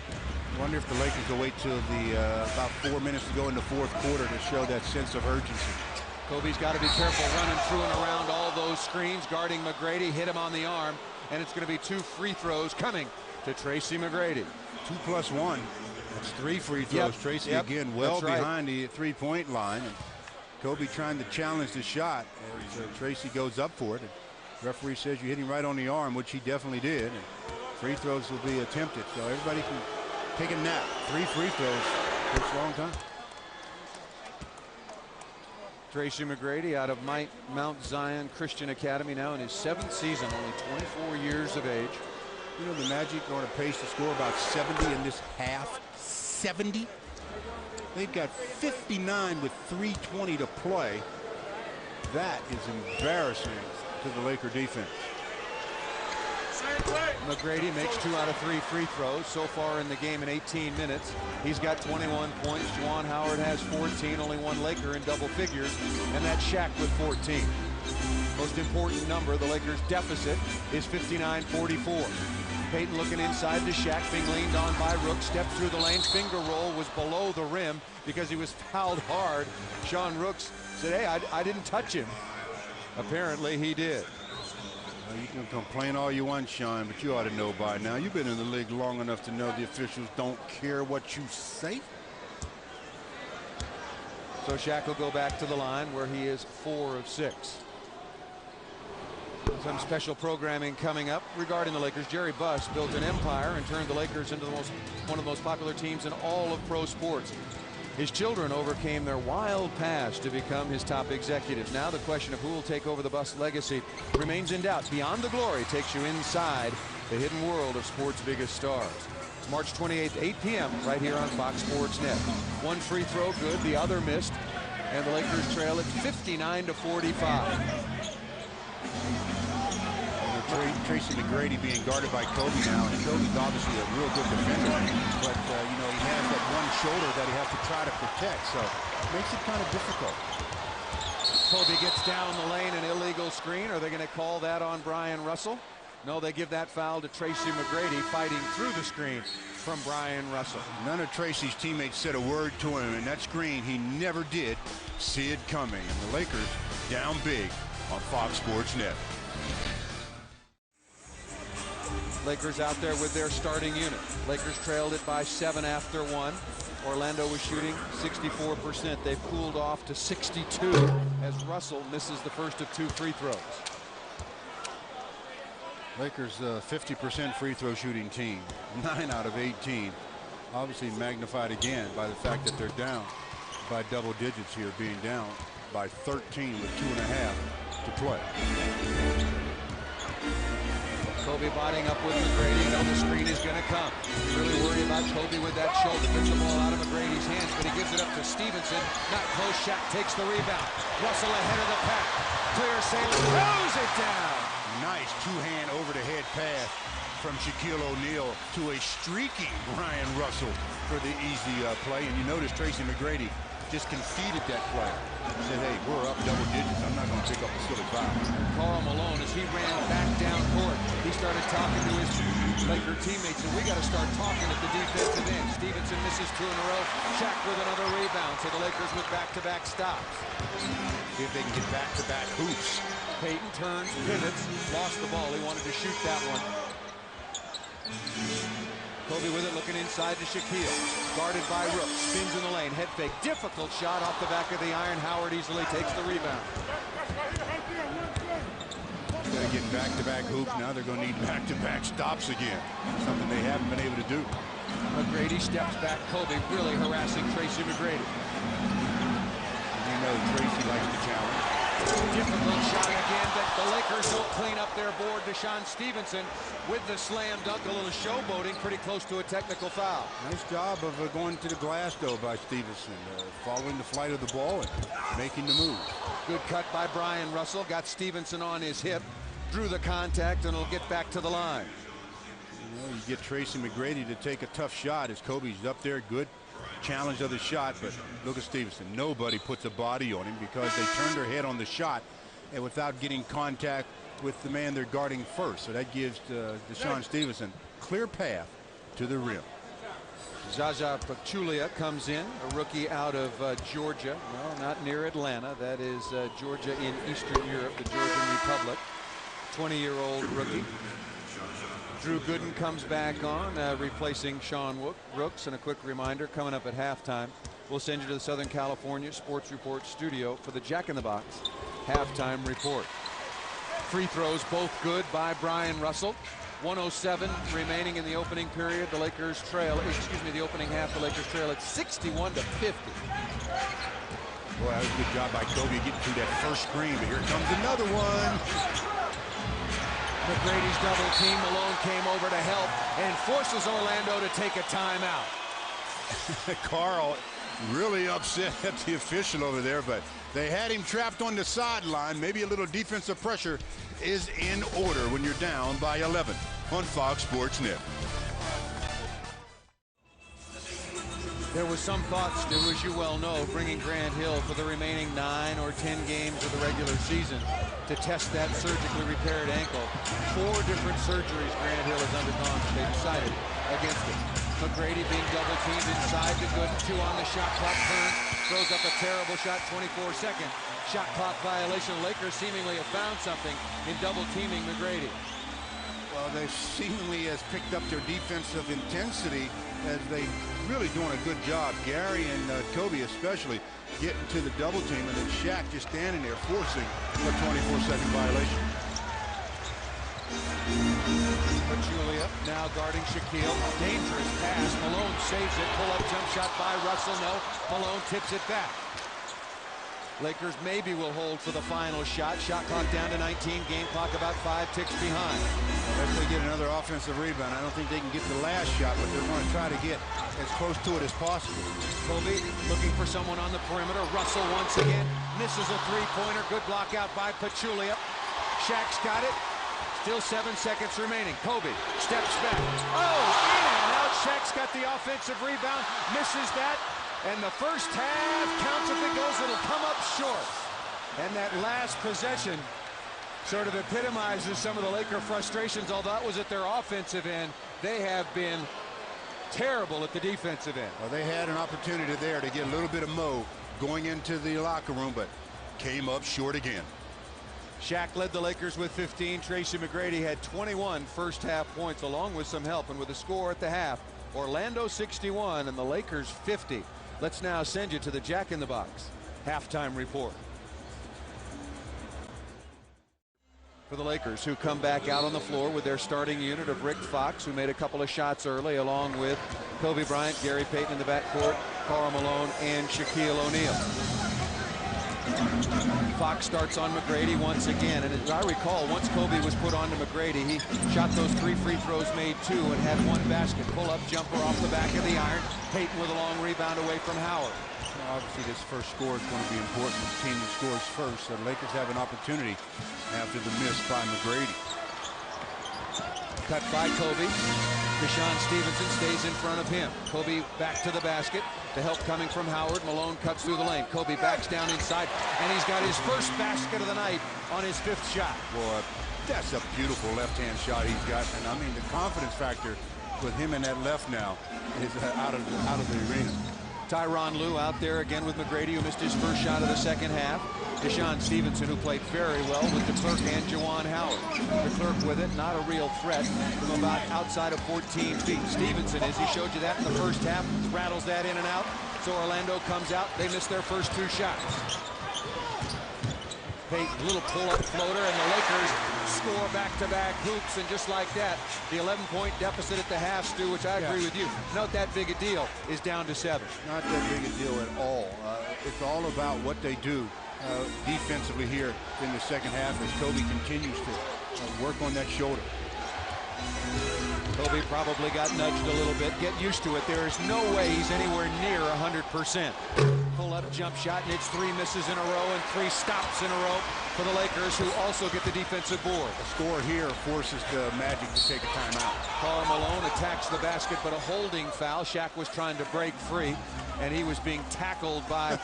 B: I wonder if the Lakers will wait till about 4 minutes to go in the fourth quarter to show that sense of urgency.
A: Kobe's got to be careful running through and around all those screens, guarding McGrady, hit him on the arm, and it's going to be 2 free throws coming to Tracy McGrady.
B: 2 plus 1. That's 3 free throws.
A: Yep.
B: Tracy
A: Yep.
B: again well
A: That's
B: behind the three-point line. And Kobe trying to challenge the shot as Tracy goes up for it. And referee says you hit him right on the arm, which he definitely did. And free throws will be attempted, so everybody can take a nap. 3 free throws takes a long time.
A: Tracy McGrady out of Mount Zion Christian Academy, now in his 7th season, only 24 years of age.
B: You know, the Magic are on a pace to score about 70 in this half. 70? They've got 59 with 3:20 to play. That is embarrassing to the Laker defense.
A: McGrady makes 2 out of 3 free throws so far in the game in 18 minutes. He's got 21 points. Juwan Howard has 14, only one Laker in double figures, and that's Shaq with 14. Most important number, the Lakers deficit is 59-44. Payton looking inside to Shaq, being leaned on by Rook, stepped through the lane, finger roll was below the rim because he was fouled hard. Sean Rooks said, hey, I didn't touch him. Apparently he did.
B: Well, you can complain all you want, Sean, but you ought to know by now. You've been in the league long enough to know the officials don't care what you say.
A: So Shaq will go back to the line where he is 4 of 6. Some special programming coming up regarding the Lakers. Jerry Buss built an empire and turned the Lakers into one of the most popular teams in all of pro sports. His children overcame their wild past to become his top executives. Now the question of who will take over the Buss legacy remains in doubt. Beyond the Glory takes you inside the hidden world of sports' biggest stars. It's March 28th, 8 p.m. right here on Fox Sports Net. One free throw good, the other missed, and the Lakers trail it 59-45.
B: Tracy McGrady being guarded by Kobe now, and Kobe's obviously a real good defender, but you know, he has that one shoulder that he has to try to protect, so it makes it kind of difficult.
A: Kobe gets down the lane, an illegal screen. Are they going to call that on Brian Russell? No, they give that foul to Tracy McGrady, fighting through the screen from Brian Russell.
B: None of Tracy's teammates said a word to him, and that screen, he never did see it coming. And the Lakers down big on Fox Sports Net.
A: Lakers out there with their starting unit. Lakers trailed it by 7 after 1. Orlando was shooting 64%. They've cooled off to 62 as Russell misses the first of 2 free throws.
B: Lakers 50% free throw shooting team, 9 out of 18. Obviously magnified again by the fact that they're down by double digits here, being down by 13 with 2.5 to play.
A: Kobe botting up with McGrady. You know the screen is going to come. Really worried about Kobe with that shoulder. Gets the ball out of McGrady's hands, but he gives it up to Stevenson. Not close. Shaq takes the rebound. Russell ahead of the pack. Clear sailing. Throws it down.
B: Nice two-hand over-the-head pass from Shaquille O'Neal to a streaky Ryan Russell for the easy play. And you notice Tracy McGrady just conceded that play. Said, hey, we're up double digits. I'm not going to pick up a silly foul.
A: Karl Malone, as he ran back down court, he started talking to his Laker teammates, and we got to start talking at the defensive end. Stevenson misses 2 in a row. Shaq with another rebound. So the Lakers with back-to-back stops.
B: See if they can get back-to-back hoops.
A: Payton turns, pivots, lost the ball. He wanted to shoot that one. Kobe with it, looking inside to Shaquille. Guarded by Rook, spins in the lane, head fake. Difficult shot off the back of the iron. Howard easily takes the rebound.
B: Instead of getting back-to-back hoops, now they're going to need back-to-back stops again. Something they haven't been able to do.
A: McGrady steps back. Kobe really harassing Tracy McGrady.
B: know Tracy likes the challenge.
A: Difficult shot again, but the Lakers don't clean up their board. Deshaun Stevenson with the slam dunk, a little showboating, pretty close to a technical foul.
B: Nice job of going to the glass, though, by Stevenson, following the flight of the ball and making the move.
A: Good cut by Brian Russell, got Stevenson on his hip, drew the contact, and will get back to the line.
B: You get Tracy McGrady to take a tough shot as Kobe's up there. Good challenge of the shot, but look at Stevenson. Nobody puts a body on him because they turned their head on the shot and without getting contact with the man they're guarding first. So that gives Deshaun Stevenson clear path to the rim.
A: Zaza Pachulia comes in, a rookie out of Georgia. No, not near Atlanta. That is Georgia in Eastern Europe, the Georgian Republic. 20-year-old rookie. Drew Gooden comes back on, replacing Sean Rooks. And a quick reminder, coming up at halftime, we'll send you to the Southern California Sports Report studio for the Jack in the Box halftime report. Free throws both good by Brian Russell. 107 remaining in the opening period. The Lakers trail, the opening half, the Lakers trail at 61-50.
B: Boy, that was a good job by Kobe getting through that first screen, but here comes another one.
A: McGrady's double team. Malone came over to help and forces Orlando to take a timeout.
B: Carl really upset at the official over there, but they had him trapped on the sideline. Maybe a little defensive pressure is in order when you're down by 11 on Fox Sports Net.
A: There was some thought, Stu, as you well know, bringing Grant Hill for the remaining 9 or 10 games of the regular season to test that surgically repaired ankle. 4 different surgeries Grant Hill has undergone, but they decided against it. McGrady being double teamed inside the good, 2 on the shot clock, turns, throws up a terrible shot, 24-second shot clock violation. Lakers seemingly have found something in double teaming McGrady.
B: Well, they seemingly has picked up their defensive intensity as they really doing a good job. Gary and Kobe especially getting to the double team, and then Shaq just standing there forcing a 24-second violation.
A: Pachulia now guarding Shaquille. Dangerous pass. Malone saves it. Pull-up jump shot by Russell. No. Malone tips it back. Lakers maybe will hold for the final shot. Shot clock down to 19. Game clock about 5 ticks behind.
B: If they get another offensive rebound, I don't think they can get the last shot, but they're going to try to get as close to it as possible.
A: Kobe looking for someone on the perimeter. Russell once again misses a three-pointer. Good block out by Pachulia. Shaq's got it. Still 7 seconds remaining. Kobe steps back. Oh, in and out. Shaq's got the offensive rebound. Misses that. And the first half counts if it goes. It'll come up short. And that last possession sort of epitomizes some of the Laker frustrations. Although that was at their offensive end, they have been terrible at the defensive end.
B: Well, they had an opportunity there to get a little bit of mo going into the locker room, but came up short again.
A: Shaq led the Lakers with 15. Tracy McGrady had 21 first half points along with some help, and with a score at the half, Orlando 61 and the Lakers 50. Let's now send you to the Jack in the Box halftime report. For the Lakers, who come back out on the floor with their starting unit of Rick Fox, who made a couple of shots early, along with Kobe Bryant, Gary Payton in the backcourt, Karl Malone, and Shaquille O'Neal. Fox starts on McGrady once again, and as I recall, once Kobe was put on to McGrady, he shot those 3 free throws, made 2, and had 1 basket. Pull-up jumper off the back of the iron. Payton with a long rebound away from Howard.
B: Well, obviously, this first score is going to be important. The team that scores first, so the Lakers have an opportunity after the miss by McGrady.
A: Cut by Kobe. Deshaun Stevenson stays in front of him. Kobe back to the basket. The help coming from Howard. Malone cuts through the lane. Kobe backs down inside, and he's got his first basket of the night on his 5th shot.
B: Boy, that's a beautiful left-hand shot he's got, and I mean the confidence factor with him in that left now is out of the arena.
A: Tyronn Lue out there again with McGrady, who missed his first shot of the second half. Deshaun Stevenson, who played very well with the clerk and Juwan Howard. The clerk with it, not a real threat from about outside of 14 feet. Stevenson, as he showed you that in the first half, rattles that in and out. So Orlando comes out. They miss their first 2 shots. Payton, little pull-up floater, and the Lakers score back-to-back hoops, and just like that, the 11-point deficit at the half, Stu, which I agree with you, not that big a deal, is down to 7.
B: Not that big a deal at all. It's all about what they do defensively here in the second half as Kobe continues to work on that shoulder.
A: Kobe probably got nudged a little bit. Get used to it. There is no way he's anywhere near 100%. Pull-up jump shot, and it's 3 misses in a row and 3 stops in a row for the Lakers, who also get the defensive board.
B: A score here forces the Magic to take a timeout.
A: Karl Malone attacks the basket, but a holding foul. Shaq was trying to break free, and he was being tackled by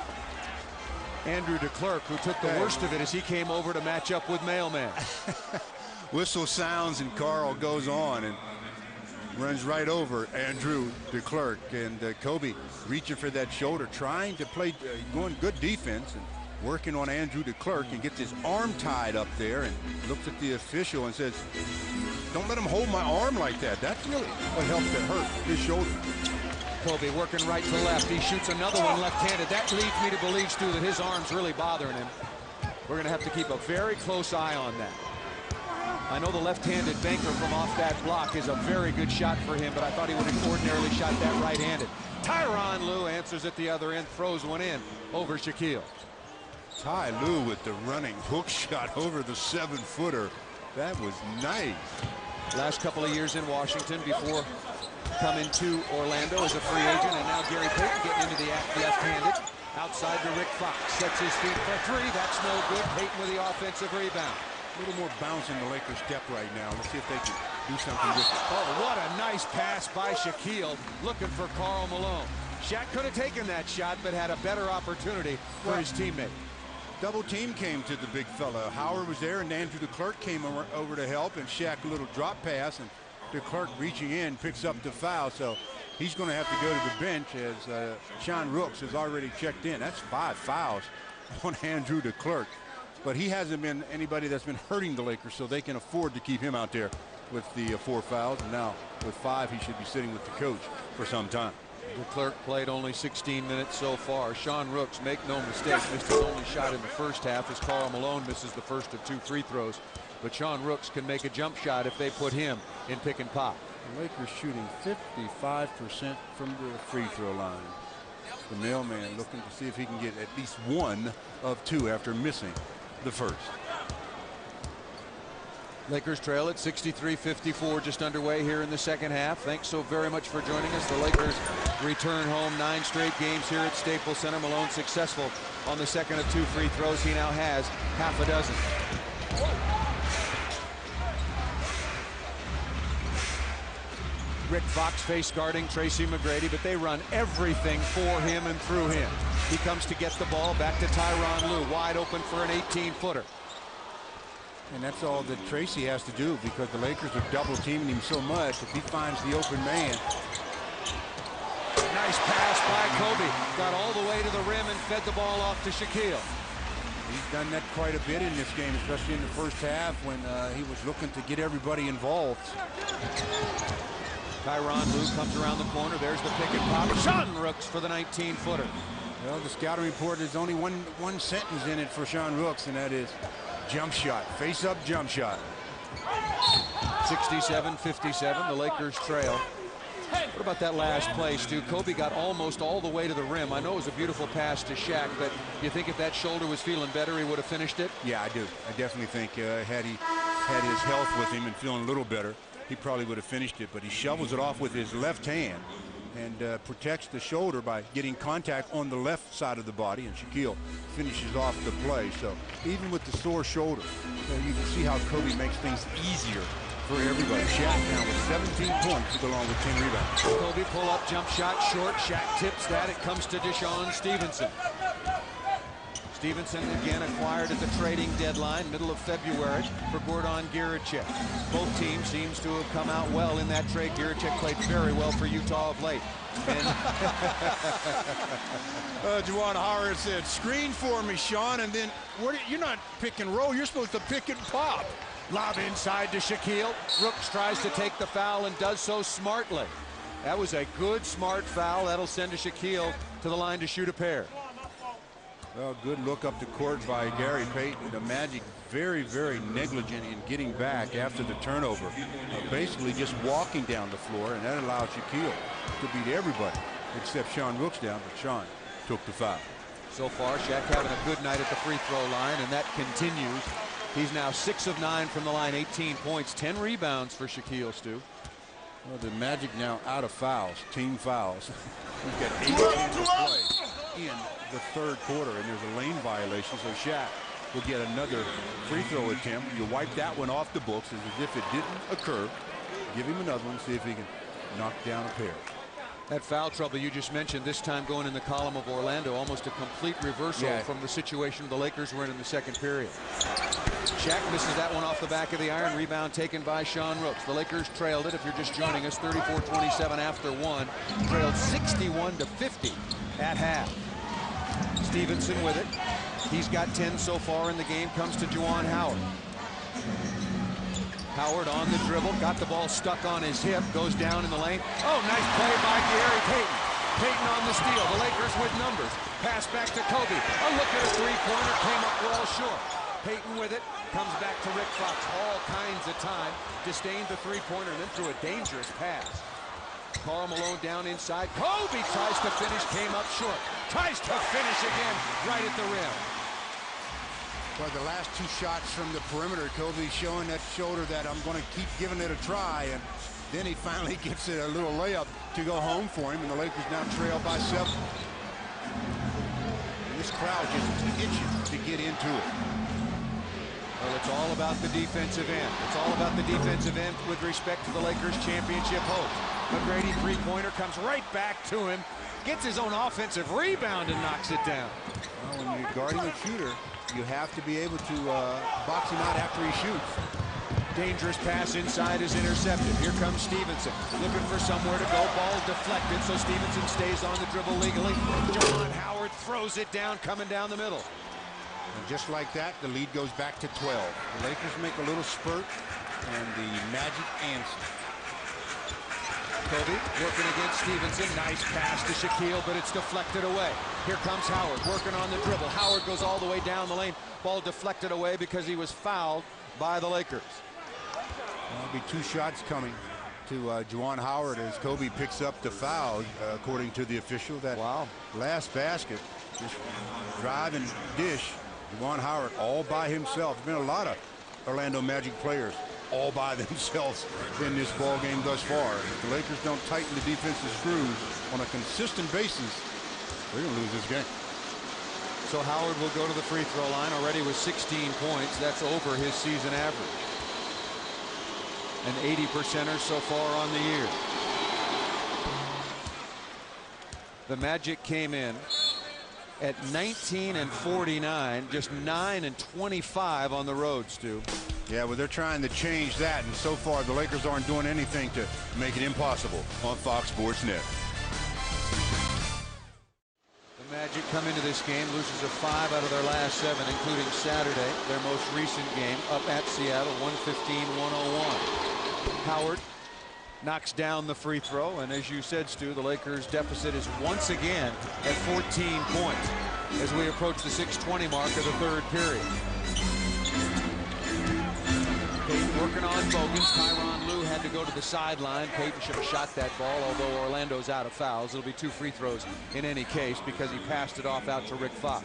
A: Andrew DeClerc, who took the worst of it as he came over to match up with Mailman.
B: Whistle sounds, and Karl goes on and runs right over Andrew DeClerc, and Kobe reaching for that shoulder, trying to play, going good defense and working on Andrew DeClerc, and gets his arm tied up there and looks at the official and says, "Don't let him hold my arm like that." That's really what helped to hurt his shoulder.
A: Kobe working right to left. He shoots another one left-handed. That leads me to believe, Stu, that his arm's really bothering him. We're going to have to keep a very close eye on that. I know the left-handed banker from off that block is a very good shot for him, but I thought he would have ordinarily shot that right-handed. Tyronn Lue answers at the other end, throws one in over Shaquille.
B: Ty Lue with the running hook shot over the 7-footer. That was nice.
A: Last couple of years in Washington before coming to Orlando as a free agent, and now Gary Payton getting into the act left-handed. Outside to Rick Fox, sets his feet for 3. That's no good. Payton with the offensive rebound.
B: A little more bounce in the Lakers' step right now. Let's see if they can do something with it.
A: Oh, what a nice pass by Shaquille, looking for Karl Malone. Shaq could have taken that shot, but had a better opportunity for his teammate.
B: Double team came to the big fella. Howard was there, and Andrew DeClerc came over to help, and Shaq a little drop pass, and DeClerc reaching in picks up the foul. So he's going to have to go to the bench as Sean Rooks has already checked in. That's 5 fouls on Andrew DeClerc. But he hasn't been anybody that's been hurting the Lakers, so they can afford to keep him out there with the 4 fouls. And now with 5, he should be sitting with the coach for some time.
A: DeClerc played only 16 minutes so far. Sean Rooks, make no mistake, missed his only shot in the first half as Karl Malone misses the first of 2 free throws. But Sean Rooks can make a jump shot if they put him in pick and pop.
B: The Lakers shooting 55% from the free throw line. The mailman looking to see if he can get at least 1 of 2 after missing the first.
A: Lakers trail at 63-54, just underway here in the second half. Thanks so very much for joining us. The Lakers return home 9 straight games here at Staples Center. Malone successful on the second of 2 free throws. He now has half a dozen. Rick Fox face guarding Tracy McGrady, but they run everything for him and through him. He comes to get the ball back to Tyronn Lue, wide open for an 18-footer.
B: And that's all that Tracy has to do, because the Lakers are double teaming him so much. If he finds the open man.
A: Nice pass by Kobe. Got all the way to the rim and fed the ball off to Shaquille.
B: He's done that quite a bit in this game, especially in the first half when he was looking to get everybody involved.
A: Tyronn Lue comes around the corner. There's the pick and pop. Sean Rooks for the 19-footer.
B: Well, the scouting report, there's only one sentence in it for Sean Rooks, and that is jump shot. Face-up jump shot.
A: 67-57. The Lakers trail. What about that last play, Stu? Kobe got almost all the way to the rim. I know it was a beautiful pass to Shaq, but you think if that shoulder was feeling better, he would have finished it?
B: Yeah, I do. I definitely think had he had his health with him and feeling a little better, he probably would have finished it. But he shovels it off with his left hand and protects the shoulder by getting contact on the left side of the body, and Shaquille finishes off the play. So even with the sore shoulder, you can see how Kobe makes things easier for everybody. Shaq now with 17 points along with 10 rebounds.
A: Kobe pull up jump shot short. Shaq tips that. It comes to Deshaun Stevenson. Stevenson again acquired at the trading deadline, middle of February, for Gordon Giricek. Both teams seems to have come out well in that trade. Giricek played very well for Utah of late. And
B: Juwan Howard said, "Screen for me, Sean," and then you're not pick and roll. You're supposed to pick and pop.
A: Lob inside to Shaquille. Rooks tries to take the foul and does so smartly. That was a good, smart foul. That'll send to Shaquille to the line to shoot a pair.
B: Well, good look up the court by Gary Payton. The Magic very, very negligent in getting back after the turnover. Basically just walking down the floor, and that allowed Shaquille to beat everybody except Sean Wilkes down, but Sean took the foul.
A: So far, Shaq having a good night at the free throw line, and that continues. He's now 6 of 9 from the line, 18 points, 10 rebounds for Shaquille, Stu.
B: Well, the Magic now out of fouls, team fouls. He's got 8 to play in the third quarter, and there's a lane violation, so Shaq will get another free throw attempt. You wipe that one off the books as if it didn't occur. Give him another one, see if he can knock down a pair.
A: That foul trouble you just mentioned, this time going in the column of Orlando, almost a complete reversal from the situation the Lakers were in the second period. Shaq misses that one off the back of the iron. Rebound taken by Sean Rooks. The Lakers trailed it, if you're just joining us, 34-27 after one. Trailed 61-50 at half. Stevenson with it. He's got 10 so far in the game. Comes to Juwan Howard. Howard on the dribble, got the ball stuck on his hip, goes down in the lane. Oh, nice play by Gary Payton. Payton on the steal. The Lakers with numbers. Pass back to Kobe. A look at a three-pointer, came up well short. Payton with it, comes back to Rick Fox. All kinds of time. Disdained the three-pointer and then threw a dangerous pass. Karl Malone down inside. Kobe tries to finish, came up short. Tries to finish again, right at the rim.
B: Well, the last two shots from the perimeter, Kobe showing that shoulder that I'm going to keep giving it a try, and then he finally gets it a little layup to go home for him, and the Lakers now trail by 7. And this crowd just itching to get into it.
A: Well, it's all about the defensive end. It's all about the defensive end with respect to the Lakers' championship hopes. McGrady three-pointer comes right back to him, gets his own offensive rebound and knocks it down.
B: Well, when you're guarding a shooter, you have to be able to box him out after he shoots.
A: Dangerous pass inside is intercepted. Here comes Stevenson, looking for somewhere to go. Ball deflected, so Stevenson stays on the dribble legally. Juwan Howard throws it down, coming down the middle.
B: And just like that, the lead goes back to 12. The Lakers make a little spurt, and the Magic answer.
A: Kobe working against Stevenson. Nice pass to Shaquille, but it's deflected away. Here comes Howard working on the dribble. Howard goes all the way down the lane. Ball deflected away because he was fouled by the Lakers.
B: There'll be 2 shots coming to Juwan Howard as Kobe picks up the foul, according to the official. That last basket, just drive and dish. Juwan Howard all by himself. There's been a lot of Orlando Magic players all by themselves in this ball game thus far. If the Lakers don't tighten the defensive screws on a consistent basis, they're going to lose this game.
A: So Howard will go to the free throw line already with 16 points. That's over his season average. An 80%er so far on the year. The Magic came in at 19-49, just 9-25 on the road, Stu.
B: Yeah, well, they're trying to change that, and so far the Lakers aren't doing anything to make it impossible on Fox Sports Net.
A: The Magic come into this game, loses a 5 out of their last 7, including Saturday, their most recent game, up at Seattle, 115-101. Howard knocks down the free throw, and as you said, Stu, the Lakers deficit is once again at 14 points as we approach the 6:20 mark of the third period. Payton working on Bogans. Tyronn Lue had to go to the sideline. Payton should have shot that ball, although Orlando's out of fouls. It'll be 2 free throws in any case because he passed it off out to Rick Fox.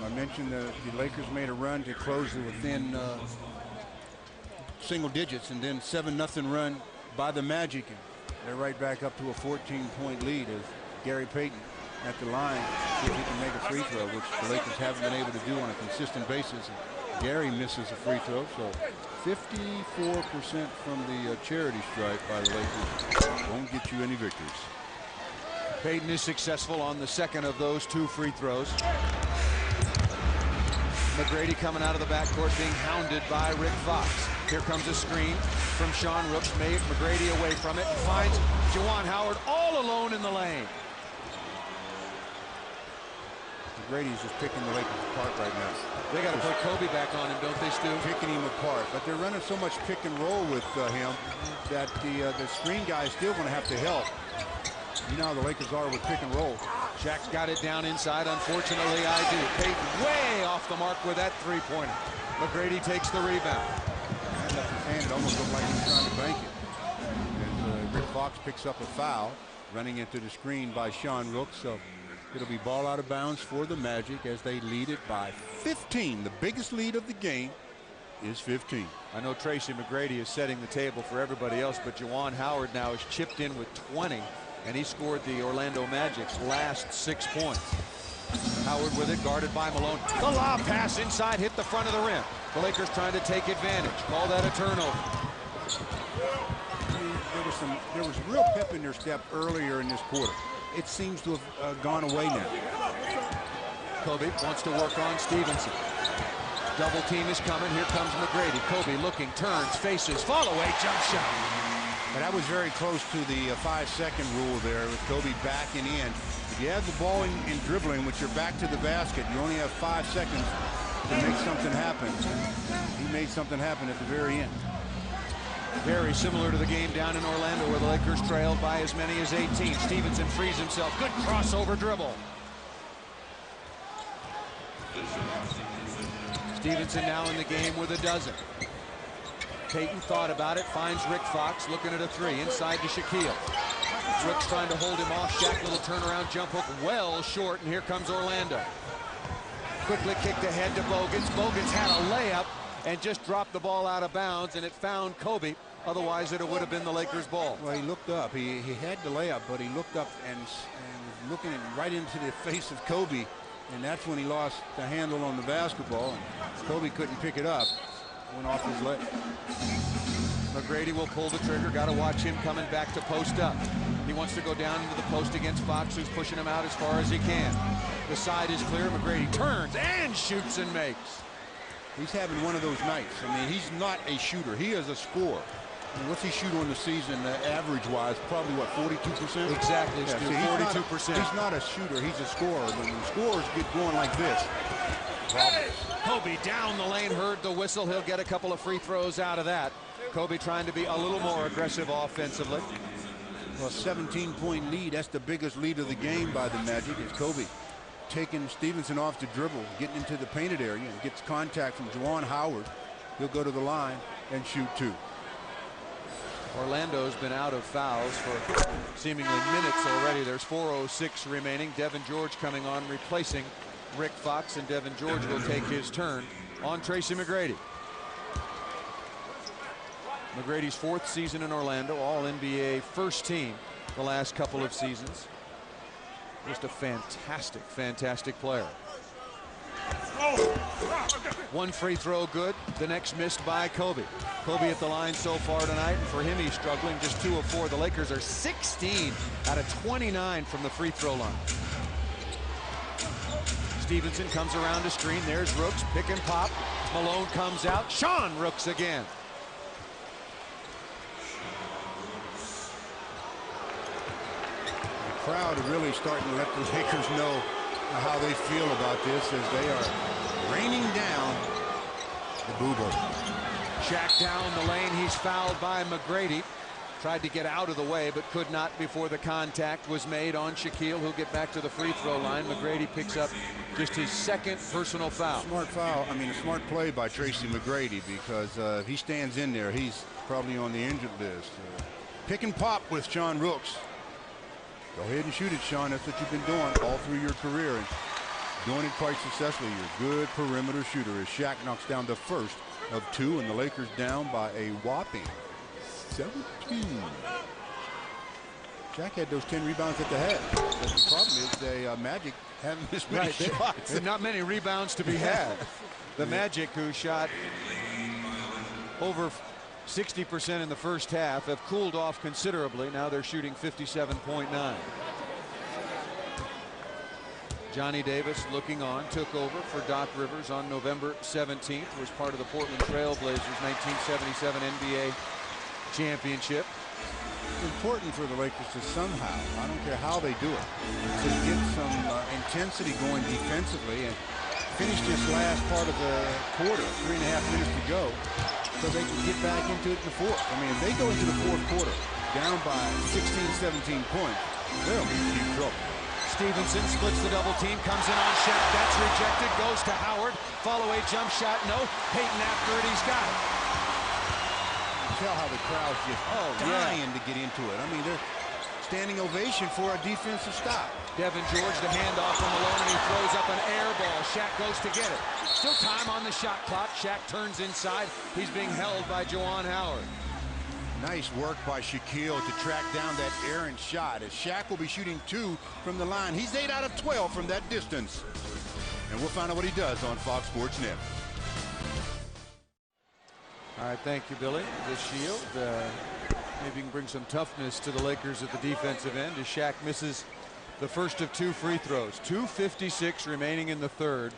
B: I mentioned the Lakers made a run to close it within single digits, and then 7-0 run by the Magic, and they're right back up to a 14-point lead as Gary Payton at the line see if he can make a free throw, which the Lakers haven't been able to do on a consistent basis. And Gary misses a free throw, so 54% from the charity stripe by the Lakers won't get you any victories.
A: Payton is successful on the second of those 2 free throws. McGrady coming out of the backcourt being hounded by Rick Fox. Here comes a screen from Sean Rooks. McGrady away from it and finds Juwan Howard all alone in the lane.
B: McGrady's just picking the Lakers apart right now.
A: They got to put Kobe back on him, don't they, Stu?
B: Picking him apart, but they're running so much pick and roll with him that the screen guy is still going to have to help. You know how the Lakers are with pick and roll.
A: Shaq's got it down inside. Unfortunately, I do. Peyton way off the mark with that three-pointer. McGrady takes the rebound.
B: That left his hand. It almost looked like he was trying to bank it. As Rick Fox picks up a foul, running into the screen by Sean Rooks. So it'll be ball out of bounds for the Magic as they lead it by 15. The biggest lead of the game is 15.
A: I know Tracy McGrady is setting the table for everybody else, but Juwan Howard now has chipped in with 20, and he scored the Orlando Magic's last 6 points. Howard with it, guarded by Malone. The lob pass inside, hit the front of the rim. The Lakers trying to take advantage. Call that a turnover.
B: There was real pep in their step earlier in this quarter. It seems to have gone away now.
A: Kobe wants to work on Stevenson. Double team is coming. Here comes McGrady. Kobe looking, turns, faces, fall away, jump shot.
B: But that was very close to the 5-second rule there with Kobe backing in. If you have the ball in dribbling, with your back to the basket, you only have 5 seconds to make something happen. He made something happen at the very end.
A: Very similar to the game down in Orlando where the Lakers trailed by as many as 18. Stevenson frees himself. Good crossover dribble. Stevenson now in the game with a dozen. Peyton thought about it, finds Rick Fox looking at a three inside to Shaquille. Rick's trying to hold him off. Shaq little turnaround jump hook well short, and here comes Orlando. Quickly kicked ahead to Bogans. Bogans had a layup and just dropped the ball out of bounds, and it found Kobe. Otherwise, it would have been the Lakers' ball.
B: Well, he looked up. He had the layup, but he looked up and looking right into the face of Kobe, and that's when he lost the handle on the basketball, and Kobe couldn't pick it up. Went off his leg.
A: McGrady will pull the trigger. Got to watch him coming back to post up. He wants to go down into the post against Fox, who's pushing him out as far as he can. The side is clear. McGrady turns and shoots and makes.
B: He's having one of those nights. I mean, he's not a shooter. He is a scorer. I mean, what's he shoot on the season average-wise? Probably, what, 42%?
A: Exactly,
B: yeah,
A: Stu, 42%.
B: He's not a shooter. He's a scorer. When the scorers get going like this.
A: Kobe down the lane, heard the whistle. He'll get a couple of free throws out of that. Kobe trying to be a little more aggressive offensively.
B: Well, 17-point lead. That's the biggest lead of the game by the Magic. It's Kobe taking Stevenson off the dribble, getting into the painted area, and gets contact from Juwan Howard. He'll go to the line and shoot two.
A: Orlando's been out of fouls for seemingly minutes already. There's 4:06 remaining. Devin George coming on, replacing Rick Fox, and Devin George will take his turn on Tracy McGrady. McGrady's 4th season in Orlando, all NBA first team the last couple of seasons. Just a fantastic, fantastic player. One free throw good, the next missed by Kobe. Kobe at the line so far tonight, and for him he's struggling, just 2 of 4. The Lakers are 16 out of 29 from the free throw line. Stevenson comes around the screen. There's Rooks, pick and pop. Malone comes out. Sean Rooks again.
B: The crowd really starting to let the Lakers know how they feel about this as they are raining down the boo-boo.
A: Shaq down the lane. He's fouled by McGrady. Tried to get out of the way, but could not before the contact was made on Shaquille, who'll get back to the free throw line. McGrady picks up just his 2nd personal foul.
B: Smart foul. I mean, a smart play by Tracy McGrady, because if he stands in there, he's probably on the injured list. Pick and pop with Sean Rooks. Go ahead and shoot it, Sean. That's what you've been doing all through your career, and doing it quite successfully. You're a good perimeter shooter as Shaq knocks down the first of 2, and the Lakers down by a whopping 17. Shaq had those 10 rebounds at the head. But the problem is the Magic haven't missed many shots.
A: There's not many rebounds to be had. The Magic, who shot over 60% in the first half, have cooled off considerably. Now they're shooting 57.9. Johnny Davis looking on, took over for Doc Rivers on November 17th, was part of the Portland Trail Blazers 1977 NBA championship.
B: It's important for the Lakers to somehow, I don't care how they do it, to get some intensity going defensively and finish this last part of the quarter, 3.5 minutes to go, so they can get back into it in the 4th. I mean, if they go into the 4th quarter down by 16, 17 points, they'll be in deep trouble.
A: Stevenson splits the double team, comes in on Shaq. That's rejected, goes to Howard. Follow-away jump shot, no. Payton after it, he's got it.
B: You can tell how the crowd's just dying to get into it. I mean, they're standing ovation for a defensive stop.
A: Devin George, the handoff from Malone, and he throws up an air ball. Shaq goes to get it. Still time on the shot clock. Shaq turns inside. He's being held by Juwan Howard.
B: Nice work by Shaquille to track down that errant shot, as Shaq will be shooting 2 from the line. He's 8 out of 12 from that distance. And we'll find out what he does on Fox Sports Net.
A: All right, thank you, Billy. The shield. Maybe you can bring some toughness to the Lakers at the defensive end as Shaq misses the first of 2 free throws. 2:56 remaining in the third.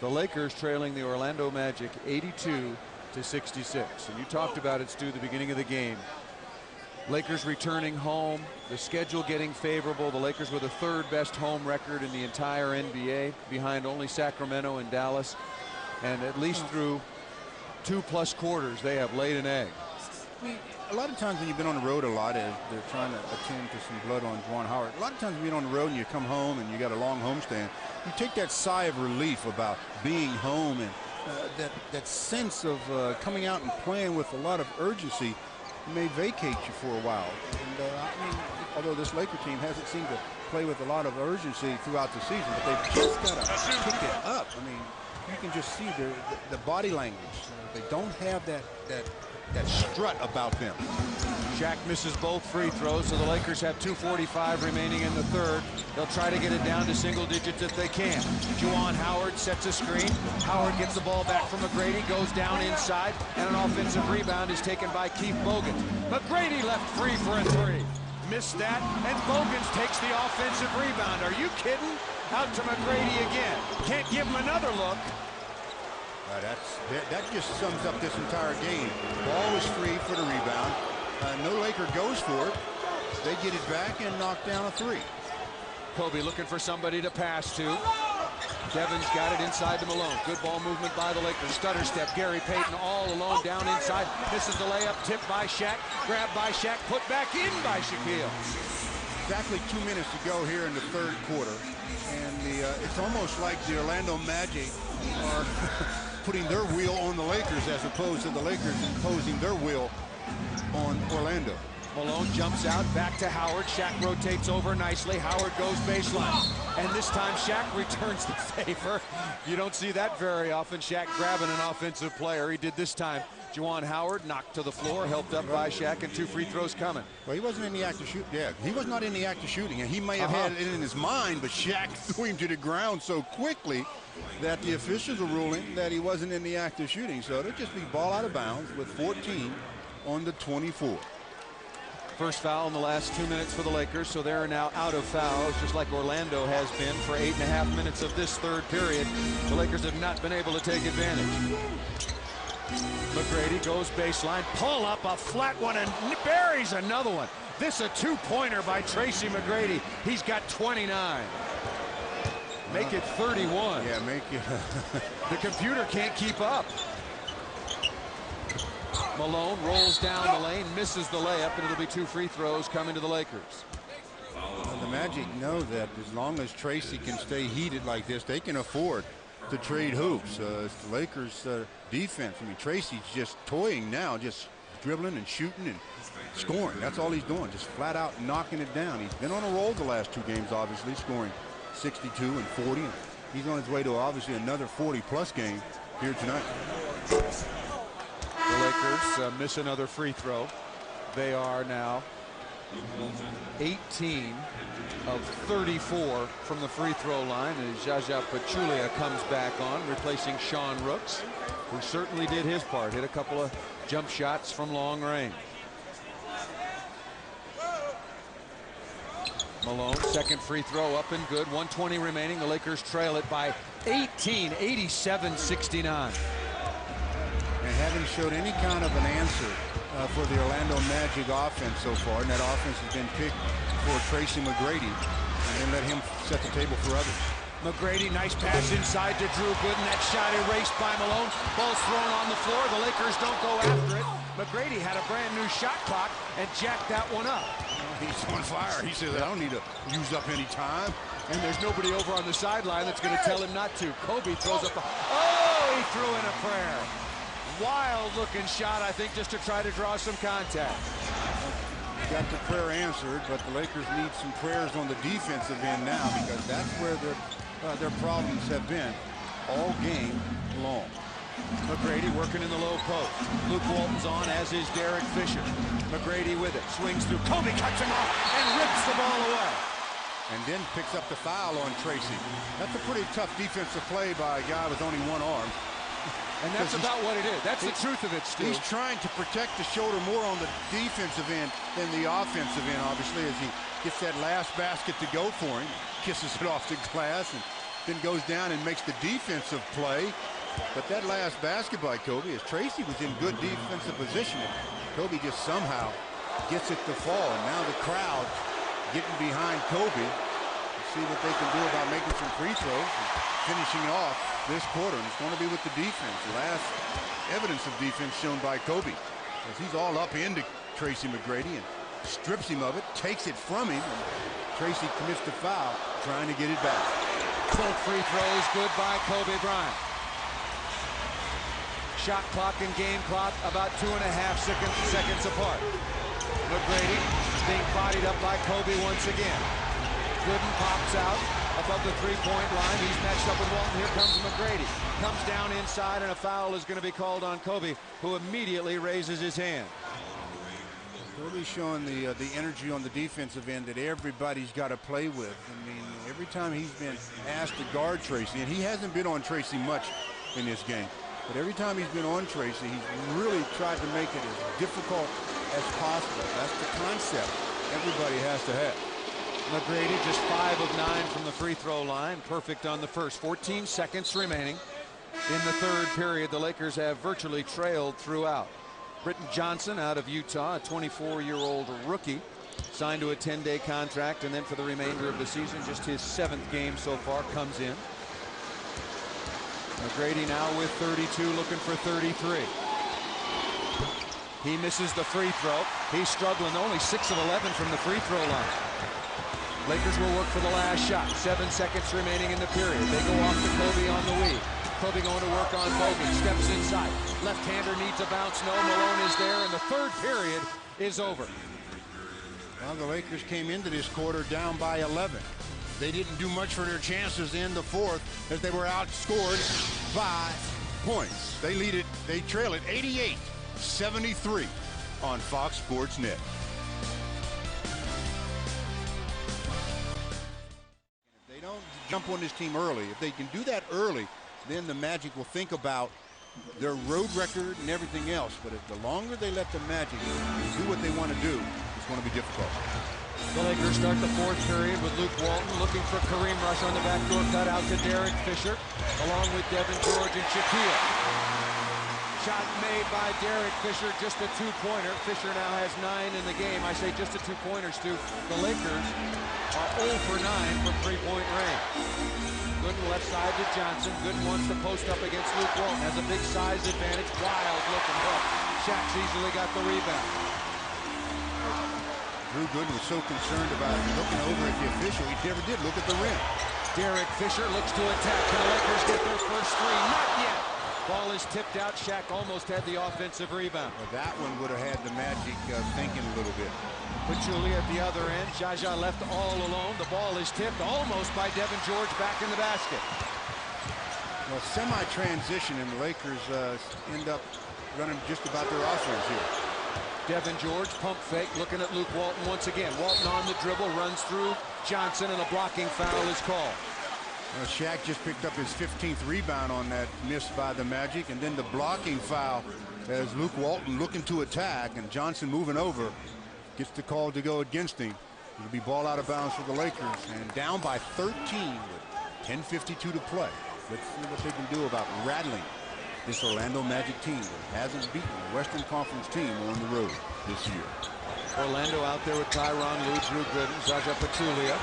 A: The Lakers trailing the Orlando Magic 82-66. And you talked about it, Stu, the beginning of the game. Lakers returning home, the schedule getting favorable. The Lakers with the 3rd best home record in the entire NBA, behind only Sacramento and Dallas. And at least through 2+ quarters, they have laid an egg.
B: I mean, a lot of times when you've been on the road a lot, as they're trying to attend to some blood on Juwan Howard, a lot of times when you're on the road and you come home and you got a long homestand, you take that sigh of relief about being home, and that sense of coming out and playing with a lot of urgency may vacate you for a while. And I mean, although this Laker team hasn't seemed to play with a lot of urgency throughout the season, but they've just got to pick it up. I mean, you can just see the body language. They don't have that strut about them.
A: Shaq misses both free throws, so the Lakers have 2:45 remaining in the third. They'll try to get it down to single digits if they can. Juwan Howard sets a screen. Howard gets the ball back from McGrady, goes down inside, and an offensive rebound is taken by Keith Bogans. McGrady left free for a 3. Missed that, and Bogans takes the offensive rebound. Are you kidding? Out to McGrady again. Can't give him another look.
B: That just sums up this entire game. Ball is free for the rebound. No Laker goes for it. They get it back and knock down a 3.
A: Kobe looking for somebody to pass to. Devin's got it inside to Malone. Good ball movement by the Lakers. Stutter step. Gary Payton all alone down inside. Misses the layup. Tipped by Shaq. Grabbed by Shaq. Put back in by Shaquille.
B: Exactly 2 minutes to go here in the third quarter. And it's almost like the Orlando Magic are putting their wheel on the Lakers as opposed to the Lakers imposing their will on Orlando.
A: Malone jumps out, back to Howard. Shaq rotates over nicely. Howard goes baseline. And this time Shaq returns the favor. You don't see that very often. Shaq grabbing an offensive player. He did this time. Juwan Howard knocked to the floor, helped up by Shaq, and 2 free throws coming.
B: Well, he wasn't in the act of shooting. Yeah, he was not in the act of shooting. And he may have had it in his mind, but Shaq threw him to the ground so quickly that the officials are ruling that he wasn't in the act of shooting. So it'll just be ball out of bounds with 14 on the 24.
A: First foul in the last 2 minutes for the Lakers, so they're now out of fouls, just like Orlando has been for 8.5 minutes of this third period. The Lakers have not been able to take advantage. McGrady goes baseline, pull up a flat one, and buries another one. This a 2-pointer by Tracy McGrady. He's got 29. Make it 31.
B: Yeah, make it.
A: The computer can't keep up. Malone rolls down the lane, misses the layup, and it'll be 2 free throws coming to the Lakers.
B: The Magic know that as long as Tracy can stay heated like this, they can afford to trade hoops. It's the Lakers' defense. I mean, Tracy's just toying now, just dribbling and shooting and scoring. That's all he's doing, just flat out knocking it down. He's been on a roll the last 2 games, obviously, scoring 62 and 40. And he's on his way to obviously another 40-plus game here tonight.
A: The Lakers miss another free throw. They are now 18 of 34 from the free throw line, and Zaza Pachulia comes back on, replacing Sean Rooks, who certainly did his part, hit a couple of jump shots from long range. Malone, second free throw up and good. 1:20 remaining. The Lakers trail it by 18, 87-69.
B: And haven't showed any kind of an answer for the Orlando Magic offense so far, and that offense has been picked for Tracy McGrady, and then let him set the table for others.
A: McGrady, nice pass inside to Drew Gooden. That shot erased by Malone. Ball's thrown on the floor. The Lakers don't go after it. McGrady had a brand new shot clock and jacked that one up.
B: He's on fire. He says, I don't need to use up any time.
C: And there's nobody over on the sideline that's going to tell him not to. Kobe throws up oh, he threw in a prayer. Wild-looking shot, I think, just to try to draw some contact.
B: Got the prayer answered, but the Lakers need some prayers on the defensive end now, because that's where their problems have been all game long.
A: McGrady working in the low post. Luke Walton's on, as is Derek Fisher. McGrady with it, swings through. Kobe cuts him off and rips the ball away.
B: And then picks up the foul on Tracy. That's a pretty tough defensive play by a guy with only one arm.
C: And that's about what it is. That's the truth of it, Stu.
B: He's trying to protect the shoulder more on the defensive end than the offensive end, obviously, as he gets that last basket to go for him, kisses it off the glass, and then goes down and makes the defensive play. But that last basket by Kobe, as Tracy was in good defensive position, Kobe just somehow gets it to fall. And now the crowd getting behind Kobe to see what they can do about making some free throws and finishing off this quarter. And it's going to be with the defense. The last evidence of defense shown by Kobe, as he's all up into Tracy McGrady and strips him of it, takes it from him, and Tracy commits the foul, trying to get it back.
A: Both free throws good by Kobe Bryant. Shot clock and game clock about 2.5 seconds apart. McGrady being bodied up by Kobe once again. Gooden pops out above the three-point line. He's matched up with Walton. Here comes McGrady. Comes down inside, and a foul is going to be called on Kobe, who immediately raises his hand.
B: Kobe's showing the energy on the defensive end that everybody's got to play with. I mean, every time he's been asked to guard Tracy, and he hasn't been on Tracy much in this game, but every time he's been on Tracy, he's really tried to make it as difficult as possible. That's the concept everybody has to have.
A: McGrady just 5 of 9 from the free throw line. Perfect on the first. 14 seconds remaining in the third period. The Lakers have virtually trailed throughout. Britton Johnson out of Utah, a 24-year-old rookie, signed to a 10-day contract, and then for the remainder of the season, just his 7th game so far, comes in. McGrady now with 32, looking for 33. He misses the free throw. He's struggling, only 6 of 11 from the free throw line. Lakers will work for the last shot. 7 seconds remaining in the period. They go off to Kobe on the weave. Kobe going to work on Bogan. Steps inside. Left-hander needs a bounce. No, Malone is there, and the third period is over.
B: Well, the Lakers came into this quarter down by 11. They didn't do much for their chances in the fourth, as they were outscored by points. They trail it 88-73 on Fox Sports Net. If they don't jump on this team early, if they can do that early, then the Magic will think about their road record and everything else. But if the longer they let the Magic do what they want to do, it's going to be difficult.
A: The Lakers start the fourth period with Luke Walton looking for Kareem Rush on the backdoor cut out to Derek Fisher, along with Devin George and Shaquille. Shot made by Derek Fisher, just a two-pointer. Fisher now has 9 in the game. I say just a two-pointer, Stu. The Lakers are 0 for 9 from three-point range. Gooden left side to Johnson. Gooden wants to post up against Luke Walton. Has a big size advantage. Wild looking hook. Shaq's easily got the rebound.
B: Drew Gooden was so concerned about looking over at the official, he never did look at the rim.
A: Derek Fisher looks to attack. Can the Lakers get their first three? Not yet. Ball is tipped out. Shaq almost had the offensive rebound.
B: Well, that one would have had the Magic thinking a little bit.
A: Pachulia at the other end. Jaja left all alone. The ball is tipped almost by Devin George back in the basket.
B: Well, semi-transition, and the Lakers end up running just about their offense here.
A: Devin George, pump fake, looking at Luke Walton once again. Walton on the dribble, runs through Johnson, and a blocking foul is called.
B: Well, Shaq just picked up his 15th rebound on that miss by the Magic, and then the blocking foul as Luke Walton looking to attack, and Johnson moving over, gets the call to go against him. It'll be ball out of bounds for the Lakers, and down by 13 with 10:52 to play. Let's see what they can do about rattling this Orlando Magic team that hasn't beaten a Western Conference team on the road this year.
A: Orlando out there with Tyronn Lue, Drew Gooden, Zaza Pachulia,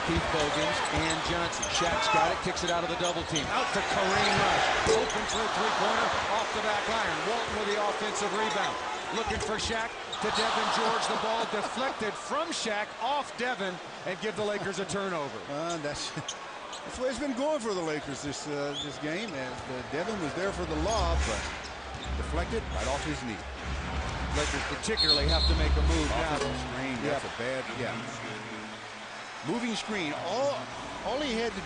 A: Keith Bogans, and Johnson. Shaq's got it, kicks it out of the double team. Out to Kareem Rush. Open for a three-pointer off the back iron. Walton with the offensive rebound.
C: looking for Shaq to Devin George. The ball deflected from Shaq off Devin and give the Lakers a turnover.
B: That's the way it's been going for the Lakers this game. And Devin was there for the lob, but deflected right off his knee.
C: Lakers particularly have to make a move now.
B: Screen, that's a bad, moving screen. All he had to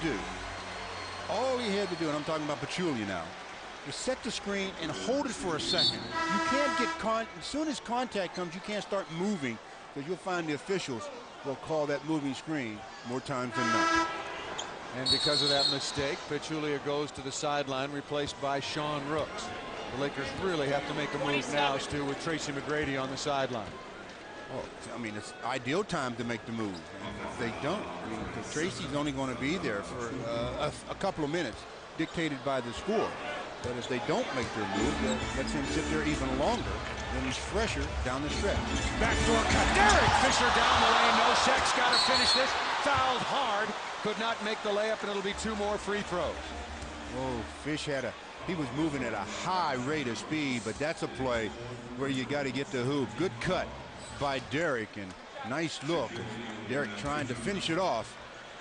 B: do, and I'm talking about Pachulia now, was set the screen and hold it for a second. You can't get as soon as contact comes, you can't start moving, because you'll find the officials will call that moving screen more times than not.
C: And because of that mistake, Pachulia goes to the sideline, replaced by Sean Rooks. The Lakers really have to make a move now, Stu, with Tracy McGrady on the sideline.
B: Oh, I mean, it's ideal time to make the move. And if they don't, I mean, because Tracy's only going to be there for a couple of minutes, dictated by the score. But if they don't make their move, that lets him sit there even longer. Then he's fresher down the stretch.
C: Backdoor cut. Derek Fisher down the lane. No, Shaq's got to finish this. Fouled hard. Could not make the layup, and it'll be 2 more free throws.
B: Oh, Fish he was moving at a high rate of speed, but that's a play where you got to get the hoop. Good cut by Derek, and nice look. Derek trying to finish it off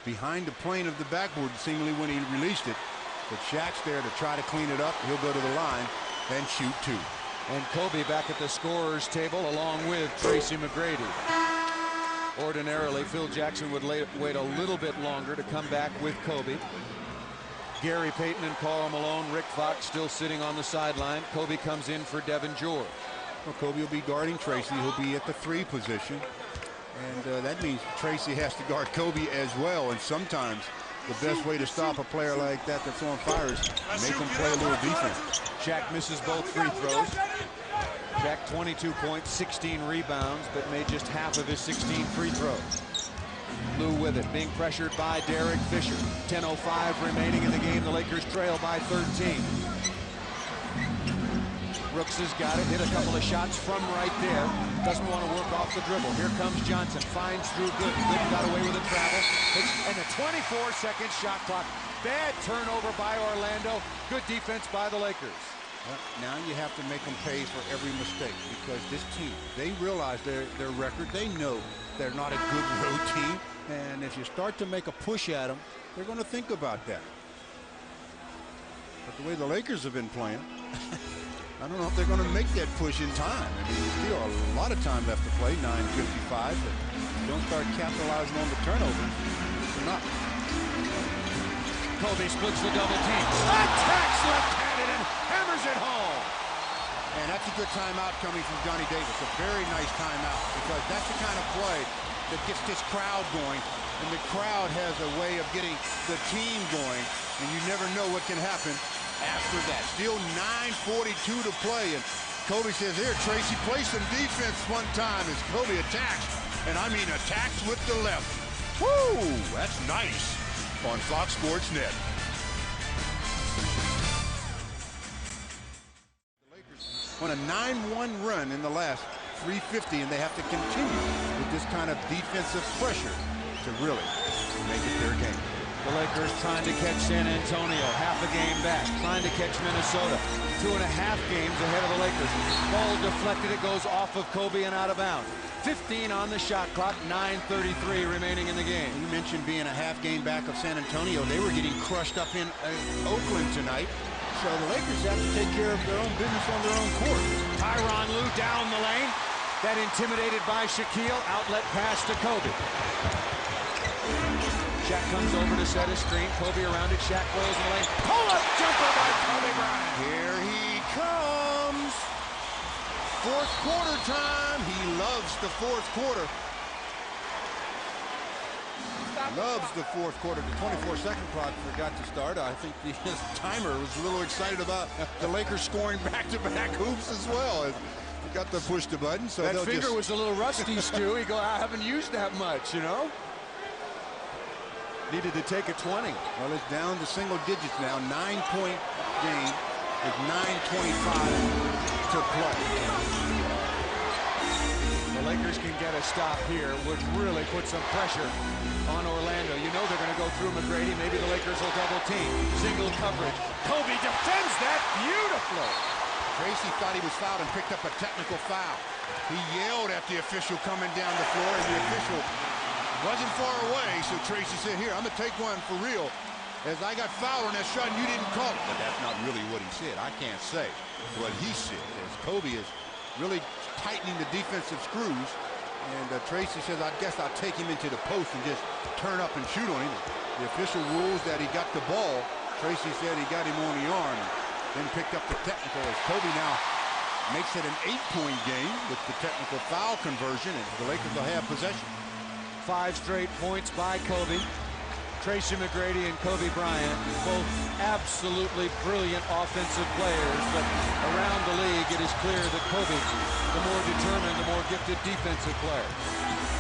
B: behind the plane of the backboard, seemingly when he released it. But Shaq's there to try to clean it up. He'll go to the line and shoot 2.
C: And Kobe back at the scorer's table along with Tracy McGrady. Ordinarily, Phil Jackson would wait a little bit longer to come back with Kobe. Gary Payton and Karl Malone, Rick Fox still sitting on the sideline. Kobe comes in for Devin George.
B: Well, Kobe will be guarding Tracy. He'll be at the 3 position. And that means Tracy has to guard Kobe as well. And sometimes the best way to stop a player like that that's on fire is make him play a little defense.
C: Shaq misses both free throws. Shaq 22 points, 16 rebounds, but made just half of his 16 free throws. Lou with it, being pressured by Derek Fisher. 10:05 remaining in the game. The Lakers trail by 13. Rooks has got it, hit a couple of shots from right there. Doesn't want to work off the dribble. Here comes Johnson, finds through Good. Good got away with a travel. And a 24-second shot clock. Bad turnover by Orlando. Good defense by the Lakers.
B: Well, now you have to make them pay for every mistake, because this team, they realize their record. They know they're not a good road team. And if you start to make a push at them, they're going to think about that. But the way the Lakers have been playing, I don't know if they're going to make that push in time. I mean, there's still a lot of time left to play, 9:55. But if you don't start capitalizing on the turnover, they're not.
C: Kobe splits the double team. Attacks left-handed and hammers it home.
B: And that's a good timeout coming from Johnny Davis. A very nice timeout, because that's the kind of play that gets this crowd going. And the crowd has a way of getting the team going. And you never know what can happen after that. Still 9:42 to play. And Kobe says, here, Tracy, play some defense one time as Kobe attacks. And I mean attacks with the left. Woo! That's nice on Fox Sports Net. The Lakers on a 9-1 run in the last 350, and they have to continue with this kind of defensive pressure to really make it their game.
C: The Lakers trying to catch San Antonio, half a game back. Trying to catch Minnesota, 2.5 games ahead of the Lakers. Ball deflected, it goes off of Kobe and out of bounds. 15 on the shot clock, 9:33 remaining in the game.
B: You mentioned being a half game back of San Antonio. They were getting crushed up in Oakland tonight. So the Lakers have to take care of their own business on their own court.
C: Tyronn Lue down the lane. That intimidated by Shaquille. Outlet pass to Kobe. Shaq comes over to set a screen. Kobe around it. Shaq rolls in the lane. Pull-up jumper by Kobe Bryant.
B: Here he comes. Fourth quarter time. He loves the fourth quarter. Loves the fourth quarter. The 24-second clock forgot to start. I think the timer was a little excited about the Lakers scoring back-to-back hoops as well. Got to push the button. So
C: that finger was a little rusty, Stu. He go, I haven't used that much, you know. Needed to take a 20.
B: Well, it's down to single digits now. 9-point game with 9:25 to play.
C: The Lakers can get a stop here, would really put some pressure on Orlando. You know they're going to go through McGrady. Maybe the Lakers will double team. Single coverage. Kobe defends that beautifully.
B: Tracy thought he was fouled and picked up a technical foul. He yelled at the official coming down the floor, and the official wasn't far away, so Tracy said, here, I'm going to take one for real, as I got fouled on that shot and you didn't call it. But that's not really what he said. I can't say what he said, as Kobe is really tightening the defensive screws, and Tracy says, I guess I'll take him into the post and just turn up and shoot on him. The official rules that he got the ball. Tracy said he got him on the arm, then picked up the technical, as Kobe now makes it an 8-point game with the technical foul conversion, and the Lakers will have possession.
C: 5 straight points by Kobe. Tracy McGrady and Kobe Bryant, both absolutely brilliant offensive players, but around the league it is clear that Kobe, the more determined, the more gifted defensive player.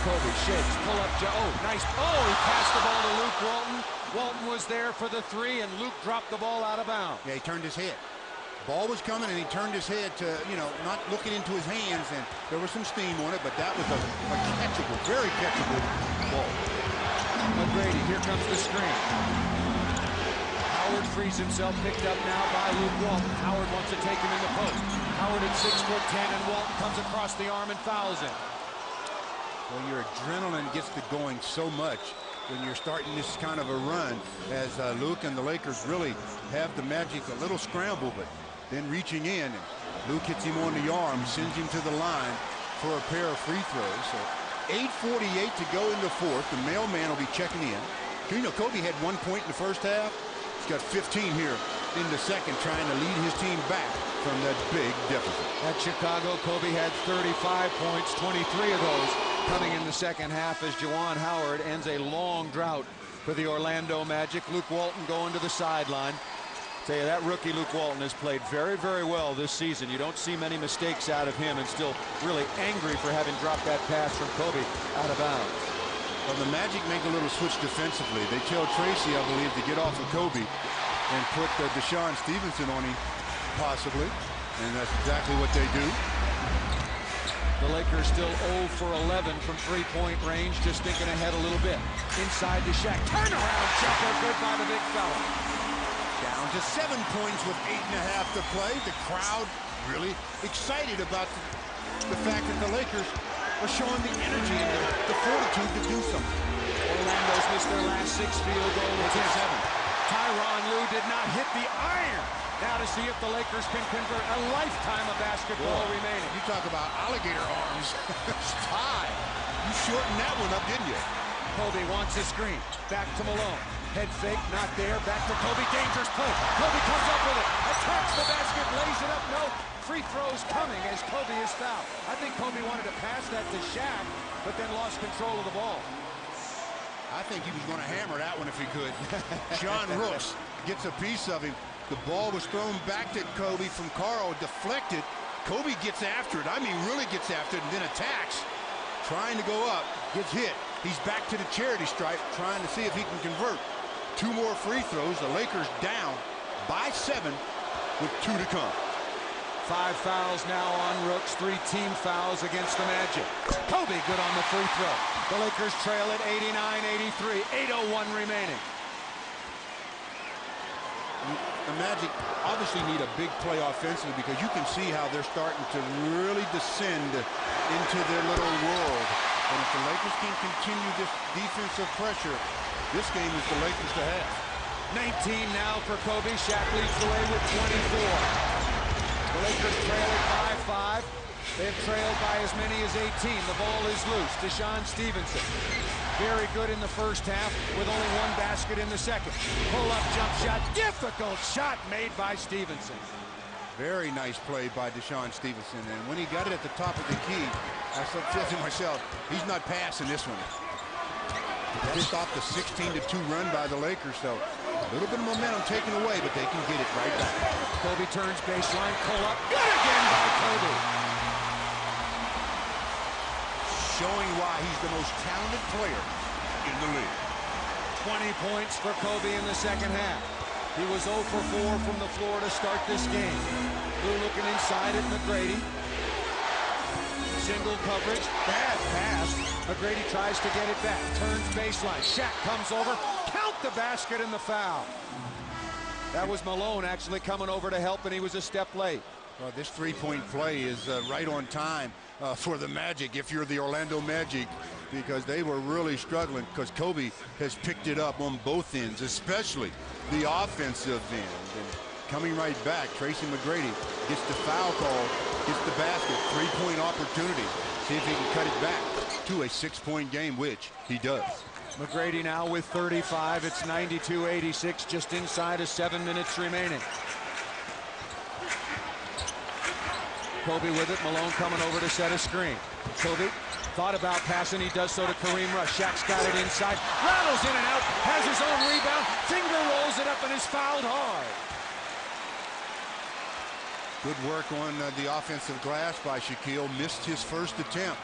C: Kobe shakes, pull up, oh, nice, oh, he passed the ball to Luke Walton. Walton was there for the 3, and Luke dropped the ball out of bounds.
B: Yeah, he turned his head. Ball was coming, and he turned his head to, not looking into his hands, and there was some steam on it, but that was a catchable, very catchable ball.
C: McGrady, here comes the screen. Howard frees himself, picked up now by Luke Walton. Howard wants to take him in the post. Howard at 6'10", and Walton comes across the arm and fouls him.
B: Well, your adrenaline gets to going so much when you're starting this kind of a run, as Luke and the Lakers really have the Magic a little scramble, but then reaching in, and Luke hits him on the arm, sends him to the line for a pair of free throws. So 8:48 to go in the fourth. The mailman will be checking in. Kobe had 1 point in the first half. He's got 15 here in the second, trying to lead his team back from that big deficit.
C: At Chicago, Kobe had 35 points, 23 of those coming in the second half, as Juwan Howard ends a long drought for the Orlando Magic. Luke Walton going to the sideline. Tell you, that rookie Luke Walton has played very, very well this season. You don't see many mistakes out of him, and still really angry for having dropped that pass from Kobe out of bounds.
B: Well, the Magic make a little switch defensively. They tell Tracy, I believe, to get off of Kobe and put Deshaun Stevenson on him, possibly, and that's exactly what they do.
C: The Lakers still 0 for 11 from three-point range, just thinking ahead a little bit. Inside to Shaq. Turnaround jumper, good by the big fella.
B: Down to 7 points with 8.5 to play. The crowd really excited about the fact that the Lakers are showing the energy and the fortitude to do something.
C: Orlando's missed their last 6 field goal attempts. Tyronn Lue did not hit the iron. Now to see if the Lakers can convert a lifetime of basketball remaining.
B: You talk about alligator arms. Ty, you shortened that one up, didn't you?
C: Kobe wants a screen. Back to Malone. Head fake, not there. Back to Kobe. Dangerous play. Kobe comes up with it. Attacks the basket. Lays it up. No. Free throws coming as Kobe is fouled. I think Kobe wanted to pass that to Shaq, but then lost control of the ball.
B: I think he was going to hammer that one if he could. John Rooks gets a piece of him. The ball was thrown back to Kobe from Carl, deflected. Kobe gets after it. I mean, really gets after it, and then attacks. Trying to go up, gets hit. He's back to the charity stripe, trying to see if he can convert. 2 more free throws. The Lakers down by 7 with 2 to come.
C: 5 fouls now on Rooks, 3 team fouls against the Magic. Kobe good on the free throw. The Lakers trail at 89-83, 8:01 remaining.
B: The Magic obviously need a big play offensively, because you can see how they're starting to really descend into their little world. And if the Lakers can continue this defensive pressure, this game is the Lakers to have.
C: 19 now for Kobe. Shaq leads the way with 24. The Lakers trail it by 5. They've trailed by as many as 18. The ball is loose. Deshaun Stevenson. Very good in the first half with only 1 basket in the second. Pull-up jump shot. Difficult shot made by Stevenson.
B: Very nice play by Deshaun Stevenson. And when he got it at the top of the key, I said to myself, he's not passing this one. That stopped the 16-2 run by the Lakers. So a little bit of momentum taken away, but they can get it right back.
C: Kobe turns baseline. Pull-up. Good again by Kobe.
B: Showing why he's the most talented player in the league.
C: 20 points for Kobe in the second half. He was 0 for 4 from the floor to start this game. Lue looking inside at McGrady. Single coverage. Bad pass. McGrady tries to get it back. Turns baseline. Shaq comes over. Count the basket and the foul. That was Malone actually coming over to help, and he was a step late.
B: This three-point play is right on time for the Magic, if you're the Orlando Magic, because they were really struggling, because Kobe has picked it up on both ends, especially the offensive end. And coming right back, Tracy McGrady gets the foul call, gets the basket, three-point opportunity. See if he can cut it back to a 6-point game, which he does.
C: McGrady now with 35. It's 92-86, just inside of 7 minutes remaining. Kobe with it. Malone coming over to set a screen. Kobe thought about passing. He does so to Kareem Rush. Shaq's got it inside. Rattles in and out. Has his own rebound. Finger rolls it up and is fouled hard.
B: Good work on the offensive glass by Shaquille. Missed his first attempt,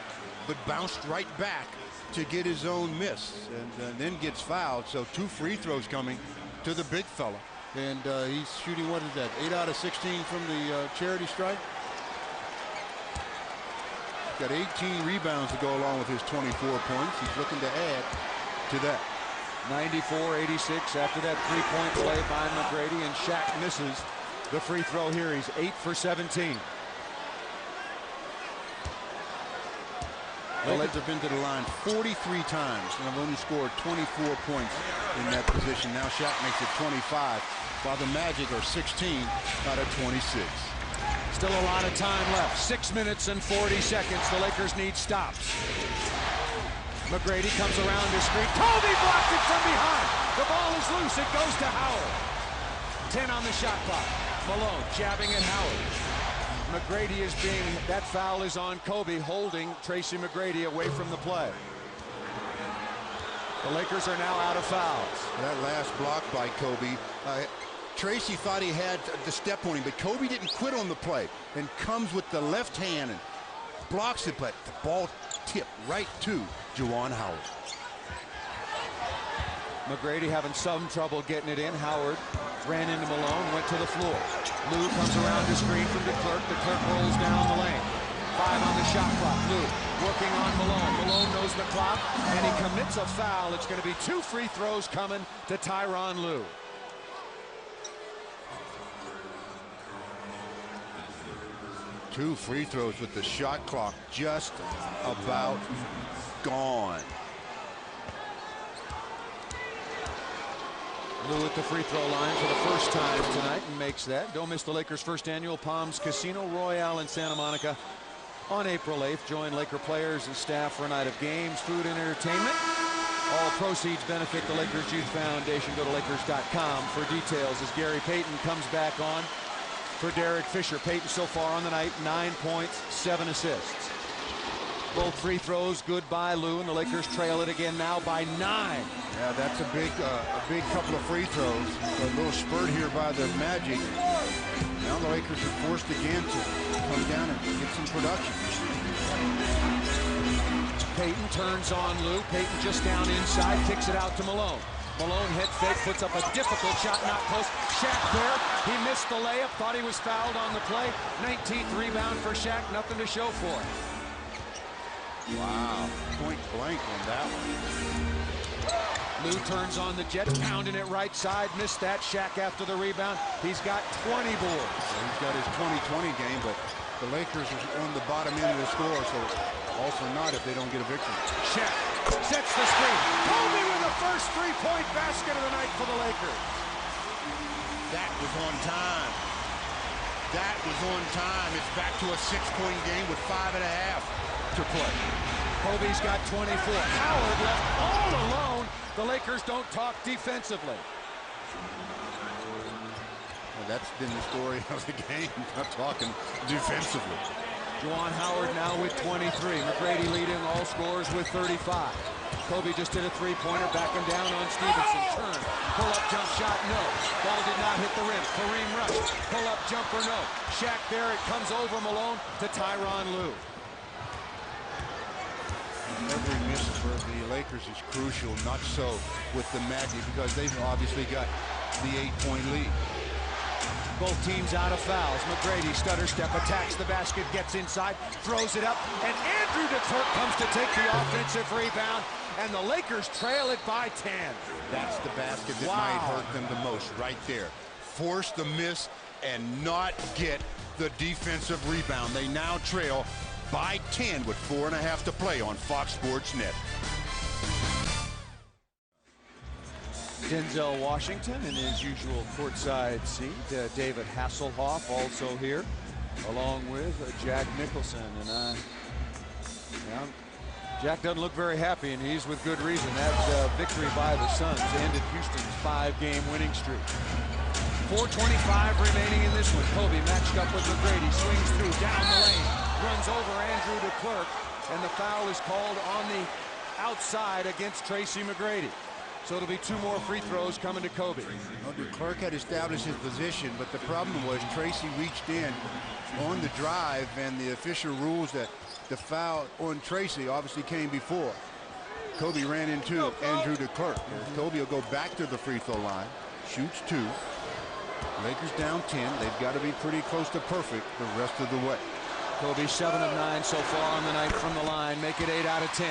B: but bounced right back to get his own miss, and then gets fouled. So 2 free throws coming to the big fella. And he's shooting, what is that, 8 out of 16 from the charity stripe? Got 18 rebounds to go along with his 24 points. He's looking to add to that.
C: 94-86 after that three-point play by McGrady, and Shaq misses the free throw here. He's 8 for 17.
B: Lakers have been to the line 43 times and have only scored 24 points in that position. Now Shaq makes it 25, while the Magic are 16 out of 26.
C: Still a lot of time left. 6 minutes and 40 seconds. The Lakers need stops. McGrady comes around his screen. Kobe blocked it from behind. The ball is loose. It goes to Howard. 10 on the shot clock. Malone jabbing at Howard. McGrady is being, that foul is on Kobe, holding Tracy McGrady away from the play. The Lakers are now out of fouls.
B: That last block by Kobe, Tracy thought he had the step on him, but Kobe didn't quit on the play and comes with the left hand and blocks it, but the ball tipped right to Juwan Howard.
C: McGrady having some trouble getting it in. Howard ran into Malone, went to the floor. Lou comes around the screen from DeClerc. DeClerc rolls down the lane. 5 on the shot clock. Lou working on Malone. Malone knows the clock, and he commits a foul. It's going to be 2 free throws coming to Tyronn Lue.
B: Two free throws with the shot clock just about gone.
C: Lou at the free throw line for the first time tonight and makes that. Don't miss the Lakers' first annual Palms Casino Royale in Santa Monica on April 8th. Join Laker players and staff for a night of games, food, and entertainment. All proceeds benefit the Lakers Youth Foundation. Go to Lakers.com for details as Gary Payton comes back on for Derek Fisher. Payton so far on the night, 9 points, 7 assists. Both free throws good by Lou, and the Lakers trail it again now by 9.
B: Yeah, that's a big couple of free throws. A little spurt here by the Magic. Now the Lakers are forced again to come down and get some production.
C: Payton turns on Lou. Payton just down inside, kicks it out to Malone. Malone head fake, puts up a difficult shot, not close. Shaq there, he missed the layup, thought he was fouled on the play. 19th rebound for Shaq, nothing to show for it.
B: Wow, point blank on that one.
C: Lou turns on the Jets, pounding it right side, missed that. Shaq after the rebound, he's got 20 boards.
B: He's got his 20-20 game, but the Lakers are on the bottom end of the score, so also not if they don't get a victory.
C: Shaq sets the screen. Kobe with the first three-point basket of the night for the Lakers.
B: That was on time. That was on time. It's back to a 6-point game with 5.5 to play.
C: Kobe's got 24. Howard left all alone. The Lakers don't talk defensively.
B: Well, that's been the story of the game, not talking defensively.
C: Juwan Howard now with 23. McGrady leading all scorers with 35. Kobe just hit a three-pointer, backing down on Stevenson. Turn, pull-up jump shot, no. Ball did not hit the rim. Kareem Rush, pull-up jumper, no. Shaq there, it comes over Malone to Tyronn Lue.
B: Every miss for the Lakers is crucial, not so with the Magic, because they've obviously got the 8-point lead.
C: Both teams out of fouls. McGrady stutter step, attacks the basket, gets inside, throws it up, and Andrew DeClerc comes to take the offensive rebound, and the Lakers trail it by 10.
B: That's the basket that might hurt them the most right there. Force the miss and not get the defensive rebound. They now trail by 10 with 4.5 to play on Fox Sports Net.
C: Denzel Washington in his usual courtside seat. David Hasselhoff also here, along with Jack Nicholson. And Jack doesn't look very happy, and he's with good reason. That victory by the Suns ended Houston's 5-game winning streak. 4:25 remaining in this one. Kobe matched up with McGrady, swings through, down the lane, runs over Andrew DeClerc, and the foul is called on the outside against Tracy McGrady. So it'll be 2 more free throws coming to Kobe.
B: Well, DeClerc had established his position, but the problem was Tracy reached in on the drive, and the official rules that the foul on Tracy obviously came before. Kobe ran into Andrew DeClerc. Kobe will go back to the free throw line, shoots 2. Lakers down 10. They've got to be pretty close to perfect the rest of the way.
C: Kobe 7 of 9 so far on the night from the line. Make it 8 out of 10.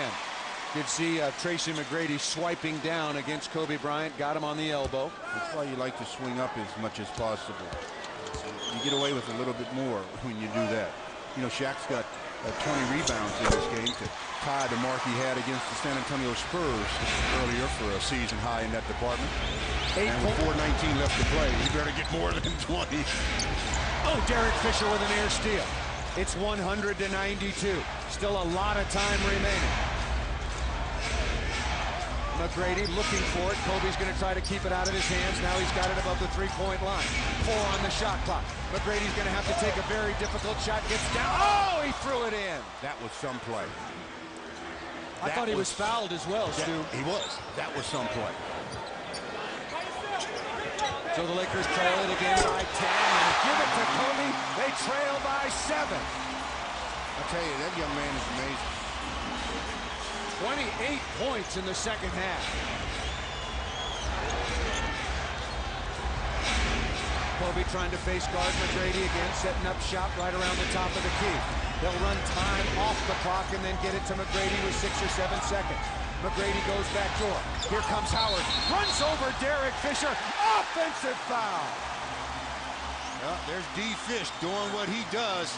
C: You can see Tracy McGrady swiping down against Kobe Bryant. Got him on the elbow.
B: That's why you like to swing up as much as possible. You get away with a little bit more when you do that. You know, Shaq's got 20 rebounds in this game to tie the mark he had against the San Antonio Spurs earlier for a season high in that department. And with 4:19 left to play, he better get more than 20.
C: Oh, Derek Fisher with an air steal. It's 100-92. Still a lot of time remaining. McGrady looking for it. Kobe's going to try to keep it out of his hands. Now he's got it above the 3-point line. 4 on the shot clock. McGrady's going to have to take a very difficult shot. Gets down. Oh, he threw it in.
B: That was some play.
C: I thought he was fouled as well, Stu.
B: He was. That was some play.
C: So the Lakers trail it again by 10. And give it to Kobe. They trail by 7.
B: I tell you, that young man is amazing.
C: 28 points in the second half. Kobe trying to face guard McGrady again, setting up shop right around the top of the key. They'll run time off the clock and then get it to McGrady with 6 or 7 seconds. McGrady goes back door. Here comes Howard. Runs over Derek Fisher. Offensive foul.
B: Well, there's D. Fish doing what he does,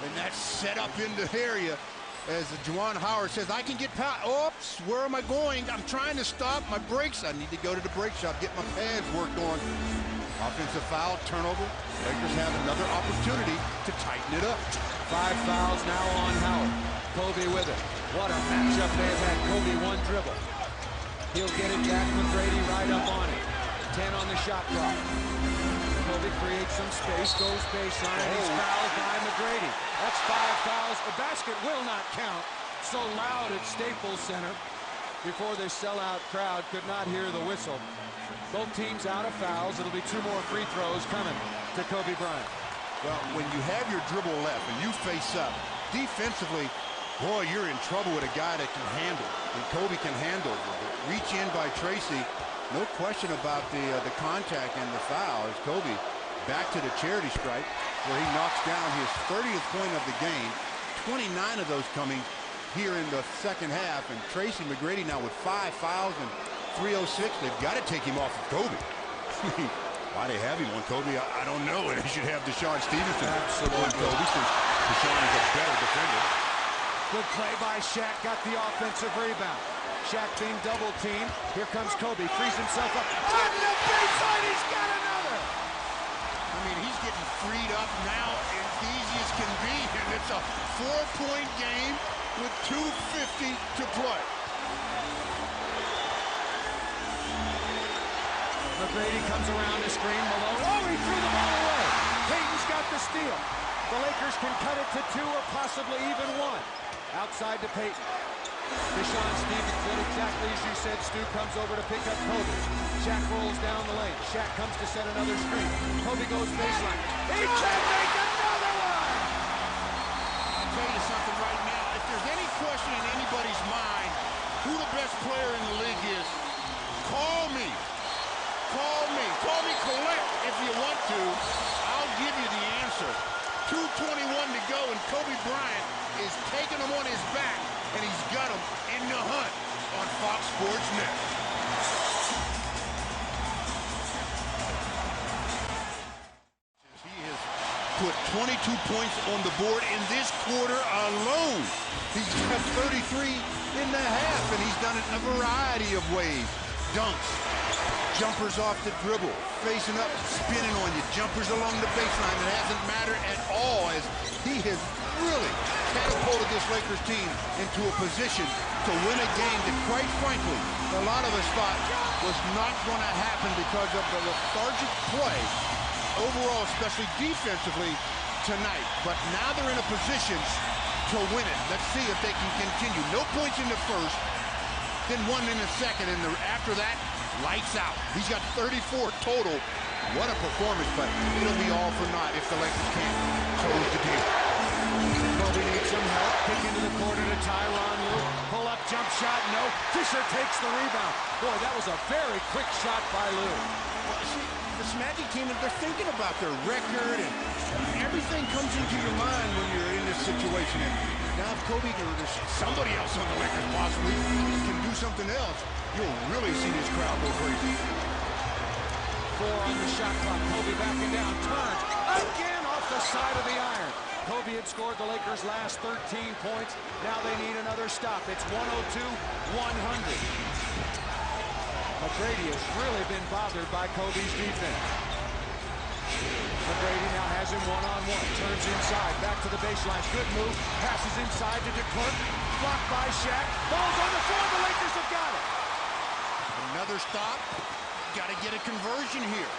B: and that's set up in the area. As Juwan Howard says, I can get past. Oops, where am I going? I'm trying to stop my brakes. I need to go to the brake shop, get my pads worked on. Offensive foul, turnover. Lakers have another opportunity to tighten it up.
C: 5 fouls now on Howard. Kobe with it. What a matchup they've had. Kobe 1 dribble. He'll get it back. McGrady right up on it. 10 on the shot clock. Kobe creates some space, goes baseline. He's fouled by McGrady. That's 5 fouls. The basket will not count. So loud at Staples Center before this sellout crowd could not hear the whistle. Both teams out of fouls. It'll be 2 more free throws coming to Kobe Bryant.
B: Well, when you have your dribble left and you face up, defensively, boy, you're in trouble with a guy that can handle. And Kobe can handle. Reach in by Tracy. No question about the contact and the foul. As Kobe back to the charity stripe where he knocks down his 30th point of the game. 29 of those coming here in the second half. And Tracy McGrady now with 5 fouls and 3:06. They've got to take him off of Kobe. Why they have him on Kobe, I don't know. They should have Deshaun Stevenson on Kobe since Deshaun is a better defender.
C: Good play by Shaq. Got the offensive rebound. Shaq being double teamed. Here comes Kobe. Frees himself up. On the baseline, he's got another.
B: I mean, he's getting freed up now as easy as can be. And it's a 4-point game with 2:50 to play.
C: McGrady comes around the screen. Malone. Oh, he threw the ball away. Payton's got the steal. The Lakers can cut it to 2 or possibly even 1. Outside to Payton. Deshaun Stevenson, exactly as you said, Stu, comes over to pick up Kobe. Shaq rolls down the lane. Shaq comes to set another screen. Kobe goes baseline. He can make another one!
B: I'll tell you something right now. If there's any question in anybody's mind who the best player in the league is, call me. Call me. Call me collect if you want to. I'll give you the answer. 2:21 to go, and Kobe Bryant is taking him on his back, and he's got him in the hunt on Fox Sports Net. He has put 22 points on the board in this quarter alone. He's got 33 in the half, and he's done it in a variety of ways. Dunks, jumpers off the dribble, facing up, spinning on you, jumpers along the baseline. It hasn't mattered at all, as he has really catapulted this Lakers team into a position to win a game that, quite frankly, a lot of us thought was not going to happen because of the lethargic play overall, especially defensively tonight. But now they're in a position to win it. Let's see if they can continue. No points in the first, then one in the second, and after that, lights out. He's got 34 total. What a performance, but it'll be all for naught if the Lakers can't close the deal.
C: Kobe needs some help. Kick into the corner to Tyronn Lue. Pull up jump shot, no. Fisher takes the rebound. Boy, that was a very quick shot by Lue.
B: Well, see, this Magic team, they're thinking about their record, and everything comes into your mind when you're in this situation. And now if Kobe or somebody else on the Lakers possibly can do something else, you'll really see this crowd go crazy.
C: 4 on the shot clock. Kobe backing down, turns again off the side of the iron. Kobe had scored the Lakers' last 13 points. Now they need another stop. It's 102-100. McGrady has really been bothered by Kobe's defense. McGrady now has him one-on-one. Turns inside, back to the baseline. Good move. Passes inside to DeClerc. Blocked by Shaq. Ball's on the floor. The Lakers have got it.
B: Another stop. Got to get a conversion here.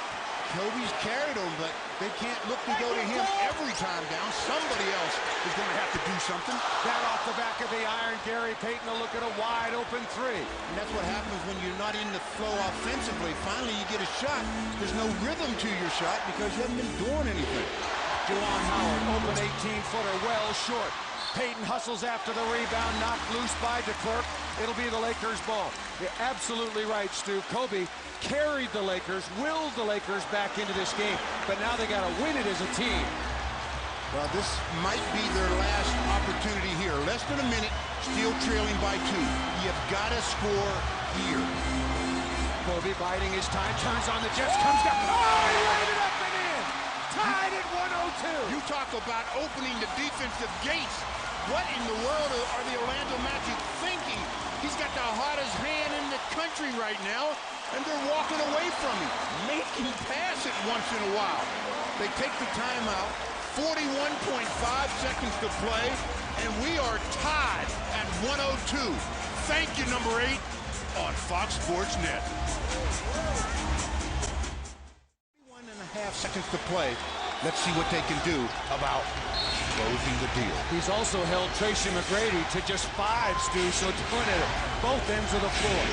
B: Kobe's carried him, but they can't look to go to him every time down. Somebody else is going to have to do something.
C: That off the back of the iron. Gary Payton to look at a wide open 3.
B: And that's what happens when you're not in the flow offensively. Finally, you get a shot. There's no rhythm to your shot because you haven't been doing anything.
C: Juwan Howard, open 18-footer, well short. Payton hustles after the rebound, knocked loose by DeClerc. It'll be the Lakers' ball. You're absolutely right, Stu. Kobe carried the Lakers, willed the Lakers back into this game, but now they got to win it as a team.
B: Well, this might be their last opportunity here. Less than a minute, still trailing by 2. You've got to score here.
C: Kobe biding his time, turns on the Jets, comes down. Oh, he laid it up and in! Tied at 102.
B: You talk about opening the defensive gates. What in the world are the Orlando Magic thinking? He's got the hottest hand in the country right now, and they're walking away from him. Make him pass it once in a while. They take the timeout. 41.5 seconds to play, and we are tied at 102. Thank you, number 8, on Fox Sports Net. 41.5 seconds to play. Let's see what they can do about closing the deal.
C: He's also held Tracy McGrady to just 5, Stu, so doing it at both ends of the floor.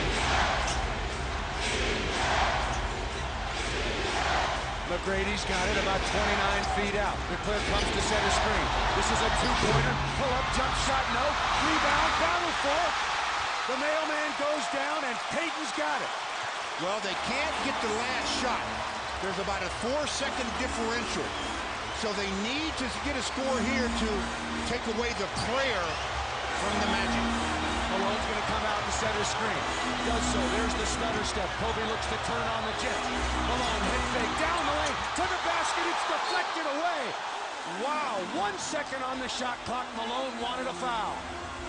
C: McGrady's got it about 29 feet out. DeClerc comes to set a screen. This is a 2-pointer. Pull up, jump shot, no. Rebound, battle for. The mailman goes down, and Payton's got it.
B: Well, they can't get the last shot. There's about a 4-second differential. So they need to get a score here to take away the prayer from the Magic.
C: Malone's going to come out and set a screen. Does so. There's the stutter step. Kobe looks to turn on the Jets. Malone head fake down the lane to the basket. It's deflected away. Wow. 1 second on the shot clock. Malone wanted a foul.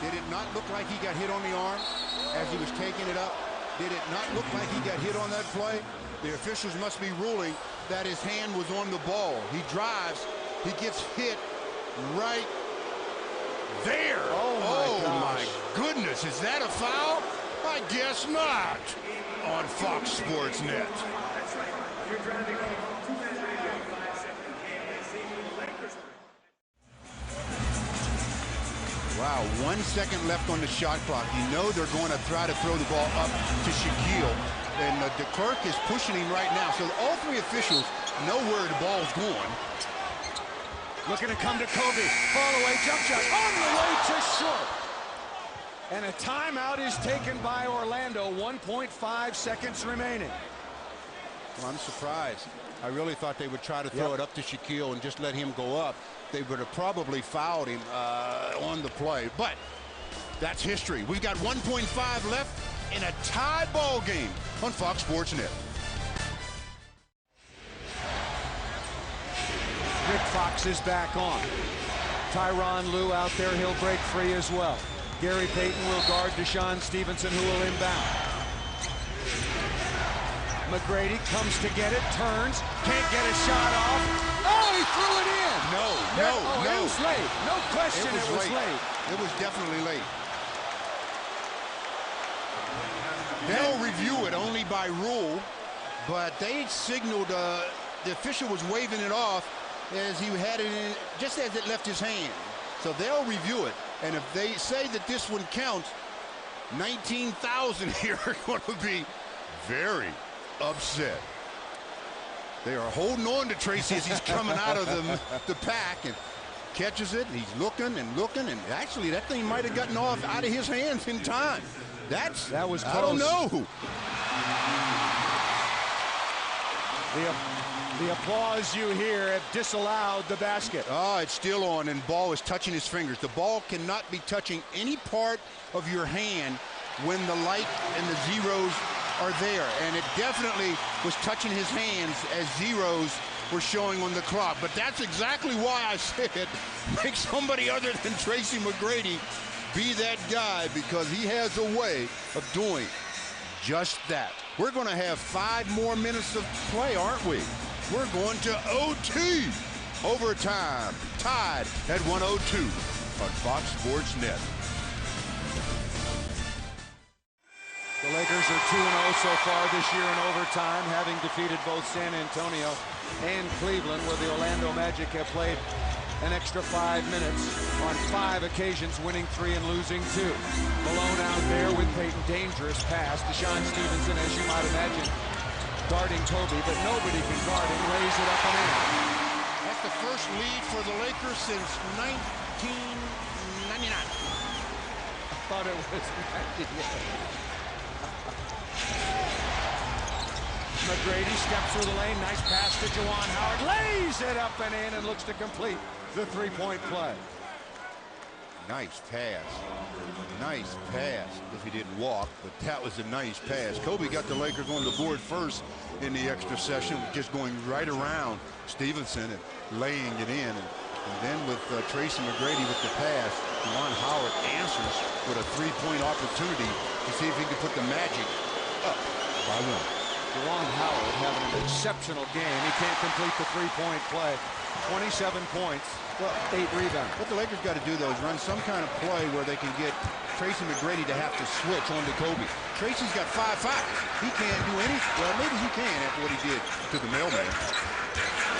B: Did it not look like he got hit on the arm as he was taking it up? Did it not look like he got hit on that play? The officials must be ruling that his hand was on the ball. He drives. He gets hit right there.
C: Oh
B: my goodness. Is that a foul? I guess not. On Fox Sports Net. Wow, 1 second left on the shot clock. You know they're going to try to throw the ball up to Shaquille. And DeClerc is pushing him right now. So all 3 officials know where the ball's going.
C: Looking to come to Kobe. Fall away, jump shot on the way to short. And a timeout is taken by Orlando. 1.5 seconds remaining.
B: Well, I'm surprised. I really thought they would try to throw it up to Shaquille and just let him go up. They would have probably fouled him on the play. But that's history. We've got 1.5 left in a tie ball game on Fox Sports Net.
C: Rick Fox is back on. Tyronn Lue out there. He'll break free as well. Gary Payton will guard Deshaun Stevenson, who will inbound. McGrady comes to get it, turns, can't get a shot off. Oh, he threw it in.
B: No.
C: It was late. No question it was late.
B: It was definitely late. They'll review it only by rule, but they signaled the official was waving it off as he had it in, just as it left his hand. So they'll review it, and if they say that this one counts, 19,000 here are going to be very upset. They are holding on to Tracy as he's coming out of the pack and catches it, and he's looking, and actually that thing might have gotten off out of his hands in time. That was close. I don't know.
C: The applause you hear have disallowed the basket.
B: Oh, it's still on, and ball is touching his fingers. The ball cannot be touching any part of your hand when the light and the zeros are there, and it definitely was touching his hands as zeros were showing on the clock. But that's exactly why I said make somebody other than Tracy McGrady be that guy, because he has a way of doing just that. We're going to have 5 more minutes of play, aren't we? We're going to OT. Overtime, tied at 102 on Fox Sports Net.
C: The Lakers are 2-0 so far this year in overtime, having defeated both San Antonio and Cleveland, where the Orlando Magic have played an extra 5 minutes on 5 occasions, winning 3 and losing 2. Malone out there with Payton, dangerous pass. Deshaun Stevenson, as you might imagine, guarding Kobe, but nobody can guard him, lays it up and in.
B: That's the first lead for the Lakers since 1999.
C: I thought it was 98. McGrady steps through the lane, nice pass to Juwan Howard, lays it up and in, and looks to complete the 3-point play.
B: Nice pass. Nice pass if he didn't walk, but that was a nice pass. Kobe got the Lakers on the board first in the extra session, just going right around Stevenson and laying it in. And then with Tracy McGrady with the pass, Juwan Howard answers with a 3-point opportunity to see if he can put the Magic up by 1.
C: Juwan Howard having an exceptional game. He can't complete the 3-point play. 27 points, well, 8 rebounds.
B: What the Lakers got to do, though, is run some kind of play where they can get Tracy McGrady to have to switch on to Kobe. Tracy's got 5 fouls. He can't do anything. Well, maybe he can after what he did to the mailman.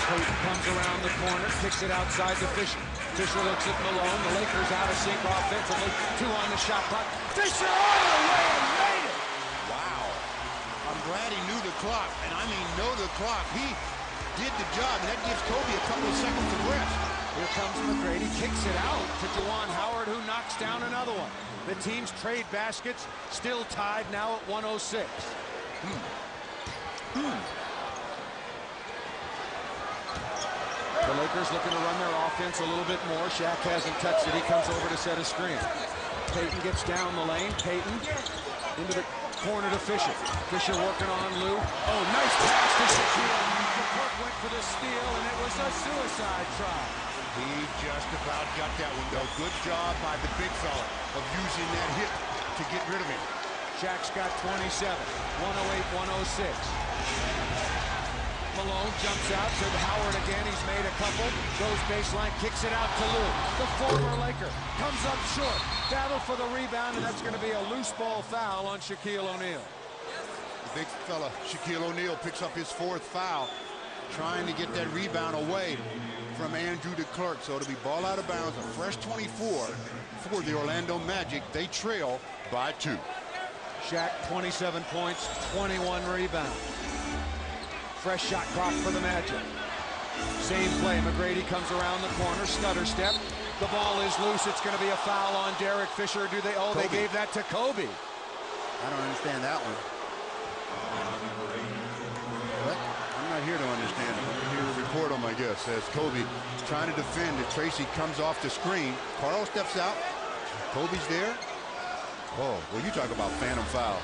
C: Payton comes around the corner, kicks it outside to Fisher. Fisher looks at Malone. The Lakers out of sync offensively. 2 on the shot clock. Fisher all the way and made it.
B: Wow. I'm glad he knew the clock, and I mean know the clock. He did the job, and that gives Kobe a couple of seconds of rest.
C: Here comes McGrady, kicks it out to Juwan Howard, who knocks down another one. The teams trade baskets, still tied now at 106. The Lakers looking to run their offense a little bit more. Shaq hasn't touched it. He comes over to set a screen. Payton gets down the lane. Payton into the corner to Fisher. Fisher working on Lue. Oh, nice pass to Shaquille. Cook went for the steal, and it was a suicide try.
B: He just about got that one, though. Good job by the big fella of using that hip to get rid of him.
C: Shaq's got 27. 108-106. Malone jumps out to Howard again. He's made a couple. Goes baseline, kicks it out to Lue. The former Laker comes up short. Battle for the rebound, and that's going to be a loose ball foul on Shaquille O'Neal.
B: The big fella, Shaquille O'Neal, picks up his 4th foul, trying to get that rebound away from Andrew DeClerc. So it'll be ball out of bounds, a fresh 24 for the Orlando Magic. They trail by 2.
C: Shaq, 27 points, 21 rebounds. Fresh shot clock for the Magic. Same play. McGrady comes around the corner, stutter step. The ball is loose. It's going to be a foul on Derek Fisher. Do they? Oh, Kobe. They gave that to Kobe.
B: I don't understand that one. But I'm not here to understand it. I'm here to report on my guess. As Kobe trying to defend it, Tracy comes off the screen. Carl steps out. Kobe's there. Oh, well, you talk about phantom foul.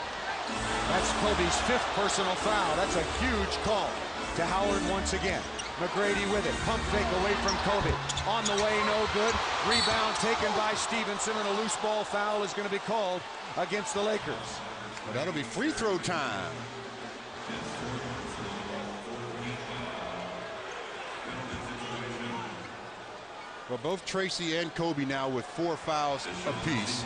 C: That's Kobe's 5th personal foul. That's a huge call to Howard once again. McGrady with it. Pump fake away from Kobe. On the way, no good. Rebound taken by Stevenson, and a loose ball foul is going to be called against the Lakers.
B: Well, that'll be free throw time. Well, both Tracy and Kobe now with 4 fouls apiece.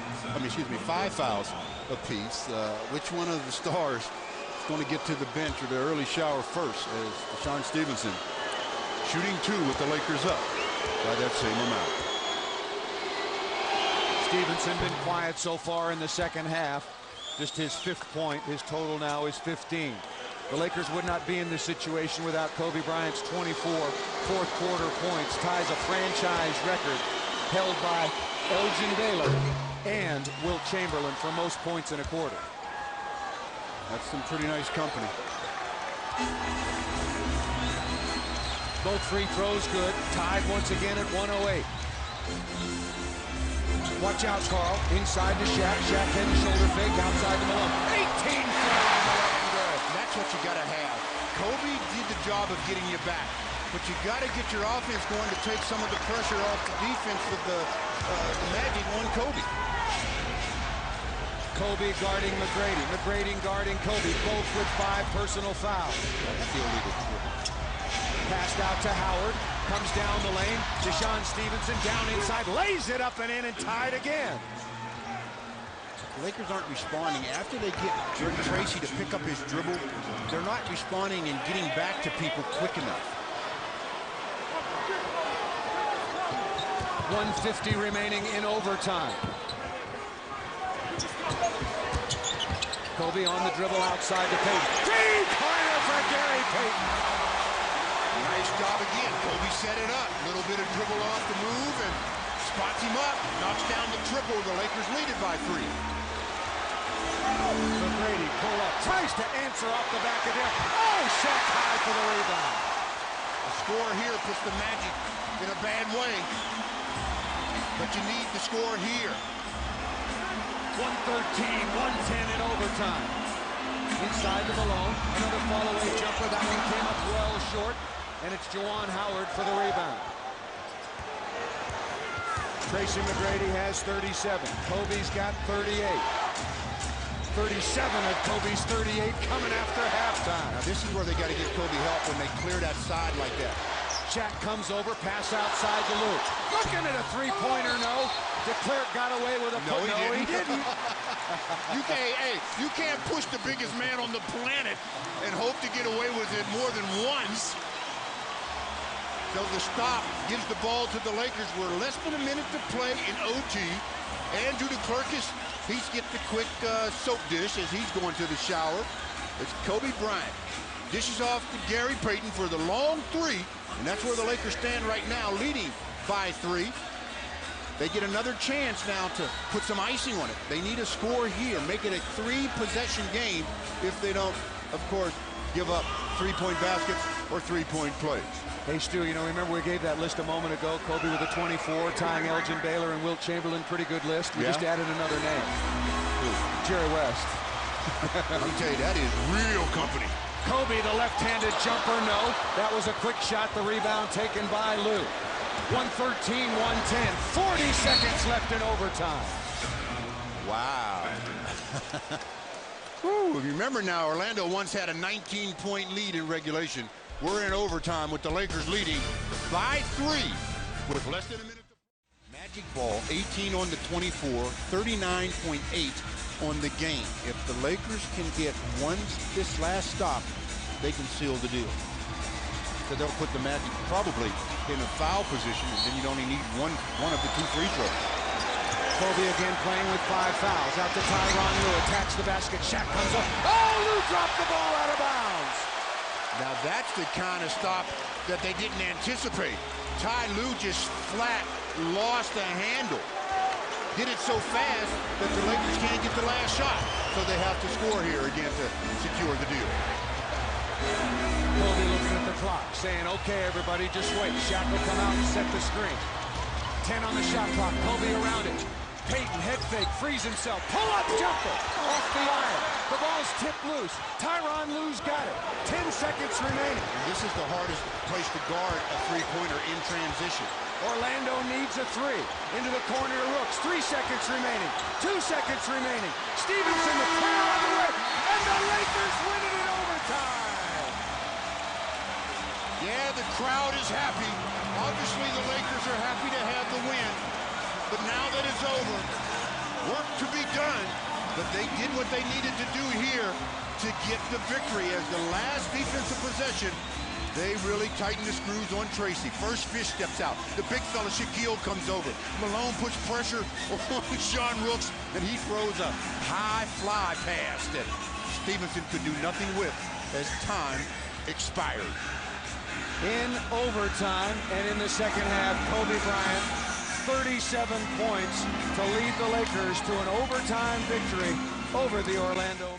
B: Five fouls apiece. Which one of the stars is going to get to the bench or the early shower first? As Sean Stevenson shooting 2 with the Lakers up by that same amount.
C: Stevenson been quiet so far in the second half. Just his 5th point. His total now is 15. The Lakers would not be in this situation without Kobe Bryant's 24 fourth-quarter points. Ties a franchise record held by Elgin Baylor and Wilt Chamberlain for most points in a quarter.
B: That's some pretty nice company.
C: Both free throws good. Tied once again at 108. Watch out, Carl. Inside to Shaq. Shaq head and shoulder fake outside the Malone. 18 good.
B: That's what you got to have. Kobe did the job of getting you back, but you got to get your offense going to take some of the pressure off the defense with the Magic on Kobe.
C: Kobe guarding McGrady. McGrady guarding Kobe. Both with 5 personal fouls.
B: That's illegal.
C: Passed out to Howard. Comes down the lane. Deshaun Stevenson down inside. Lays it up and in and tied again.
B: The Lakers aren't responding. After they get Tracy to pick up his dribble, they're not responding and getting back to people quick enough.
C: 1:50 remaining in overtime. Kobe on the dribble outside the paint. Deep corner for Gary Payton.
B: Nice job again. Kobe set it up. Little bit of dribble off the move and spots him up. Knocks down the triple. The Lakers lead it by 3.
C: McGrady pull up. Tries to answer off the back of there. Oh, Shaq high for the rebound.
B: The score here puts the Magic in a bad way. But you need the score here.
C: 113, 110 in overtime. Inside to Malone. Another fall-away jumper. That one came up well short. And it's Juwan Howard for the rebound. Tracy McGrady has 37. Kobe's got 38. 37 of Kobe's 38 coming after halftime.
B: Now this is where they got to get Kobe help when they clear that side like that.
C: Shaq comes over, pass outside to Lou. Looking at a three-pointer, no. DeClerc got away with a
B: No,
C: he didn't.
B: You can't push the biggest man on the planet and hope to get away with it more than once. So the stop gives the ball to the Lakers. We're less than a minute to play in OT. Andrew DeClerc he's get the quick soap dish as he's going to the shower. It's Kobe Bryant. Dishes off to Gary Payton for the long 3. And that's where the Lakers stand right now, leading by 3. They get another chance now to put some icing on it. They need a score here, make it a 3-possession game if they don't, of course, give up 3-point baskets or 3-point plays.
C: Hey, Stu, you know, remember we gave that list a moment ago. Kobe with a 24, tying Elgin Baylor and Wilt Chamberlain. Pretty good list. We just added another name. Jerry West.
B: Let me tell you, that is real company.
C: Kobe, the left-handed jumper, no. That was a quick shot. The rebound taken by Lou. 113, 110. 40 seconds left in overtime.
B: Wow. Woo, remember now, Orlando once had a 19-point lead in regulation. We're in overtime with the Lakers leading by 3 with less than a minute to play. Magic ball, 18 on the 24, 39.8 on the game. If the Lakers can get this last stop, they can seal the deal. So they'll put the Magic probably in a foul position, and then you'd only need one of the 2 free throws.
C: Kobe again playing with 5 fouls. Out to Tyronn Lue, attacks the basket. Shaq comes up. Oh, Lue dropped the ball out of bounds.
B: Now that's the kind of stop that they didn't anticipate. Ty Lue just flat lost the handle. Did it so fast that the Lakers can't get the last shot. So they have to score here again to secure the deal.
C: Kobe looking at the clock, saying, okay, everybody, just wait. Shaq will come out and set the screen. 10 on the shot clock. Kobe around it. Payton, head fake, frees himself. Pull-up jumper off the iron. The ball's tipped loose. Tyronn Lue's got it. 10 seconds remaining.
B: This is the hardest place to guard a three-pointer in transition.
C: Orlando needs a three. Into the corner to Rooks. 3 seconds remaining. 2 seconds remaining. Stevenson, the prayer on the way. And the Lakers win it in overtime.
B: Yeah, the crowd is happy. Obviously, the Lakers are happy to have the win. But now that it's over, work to be done. But they did what they needed to do here to get the victory. As the last defensive possession, they really tighten the screws on Tracy. First Fish steps out. The big fella, Shaquille, comes over. Malone puts pressure on Sean Rooks, and he throws a high fly pass that Stevenson could do nothing with as time expired.
C: In overtime and in the second half, Kobe Bryant, 37 points to lead the Lakers to an overtime victory over the Orlando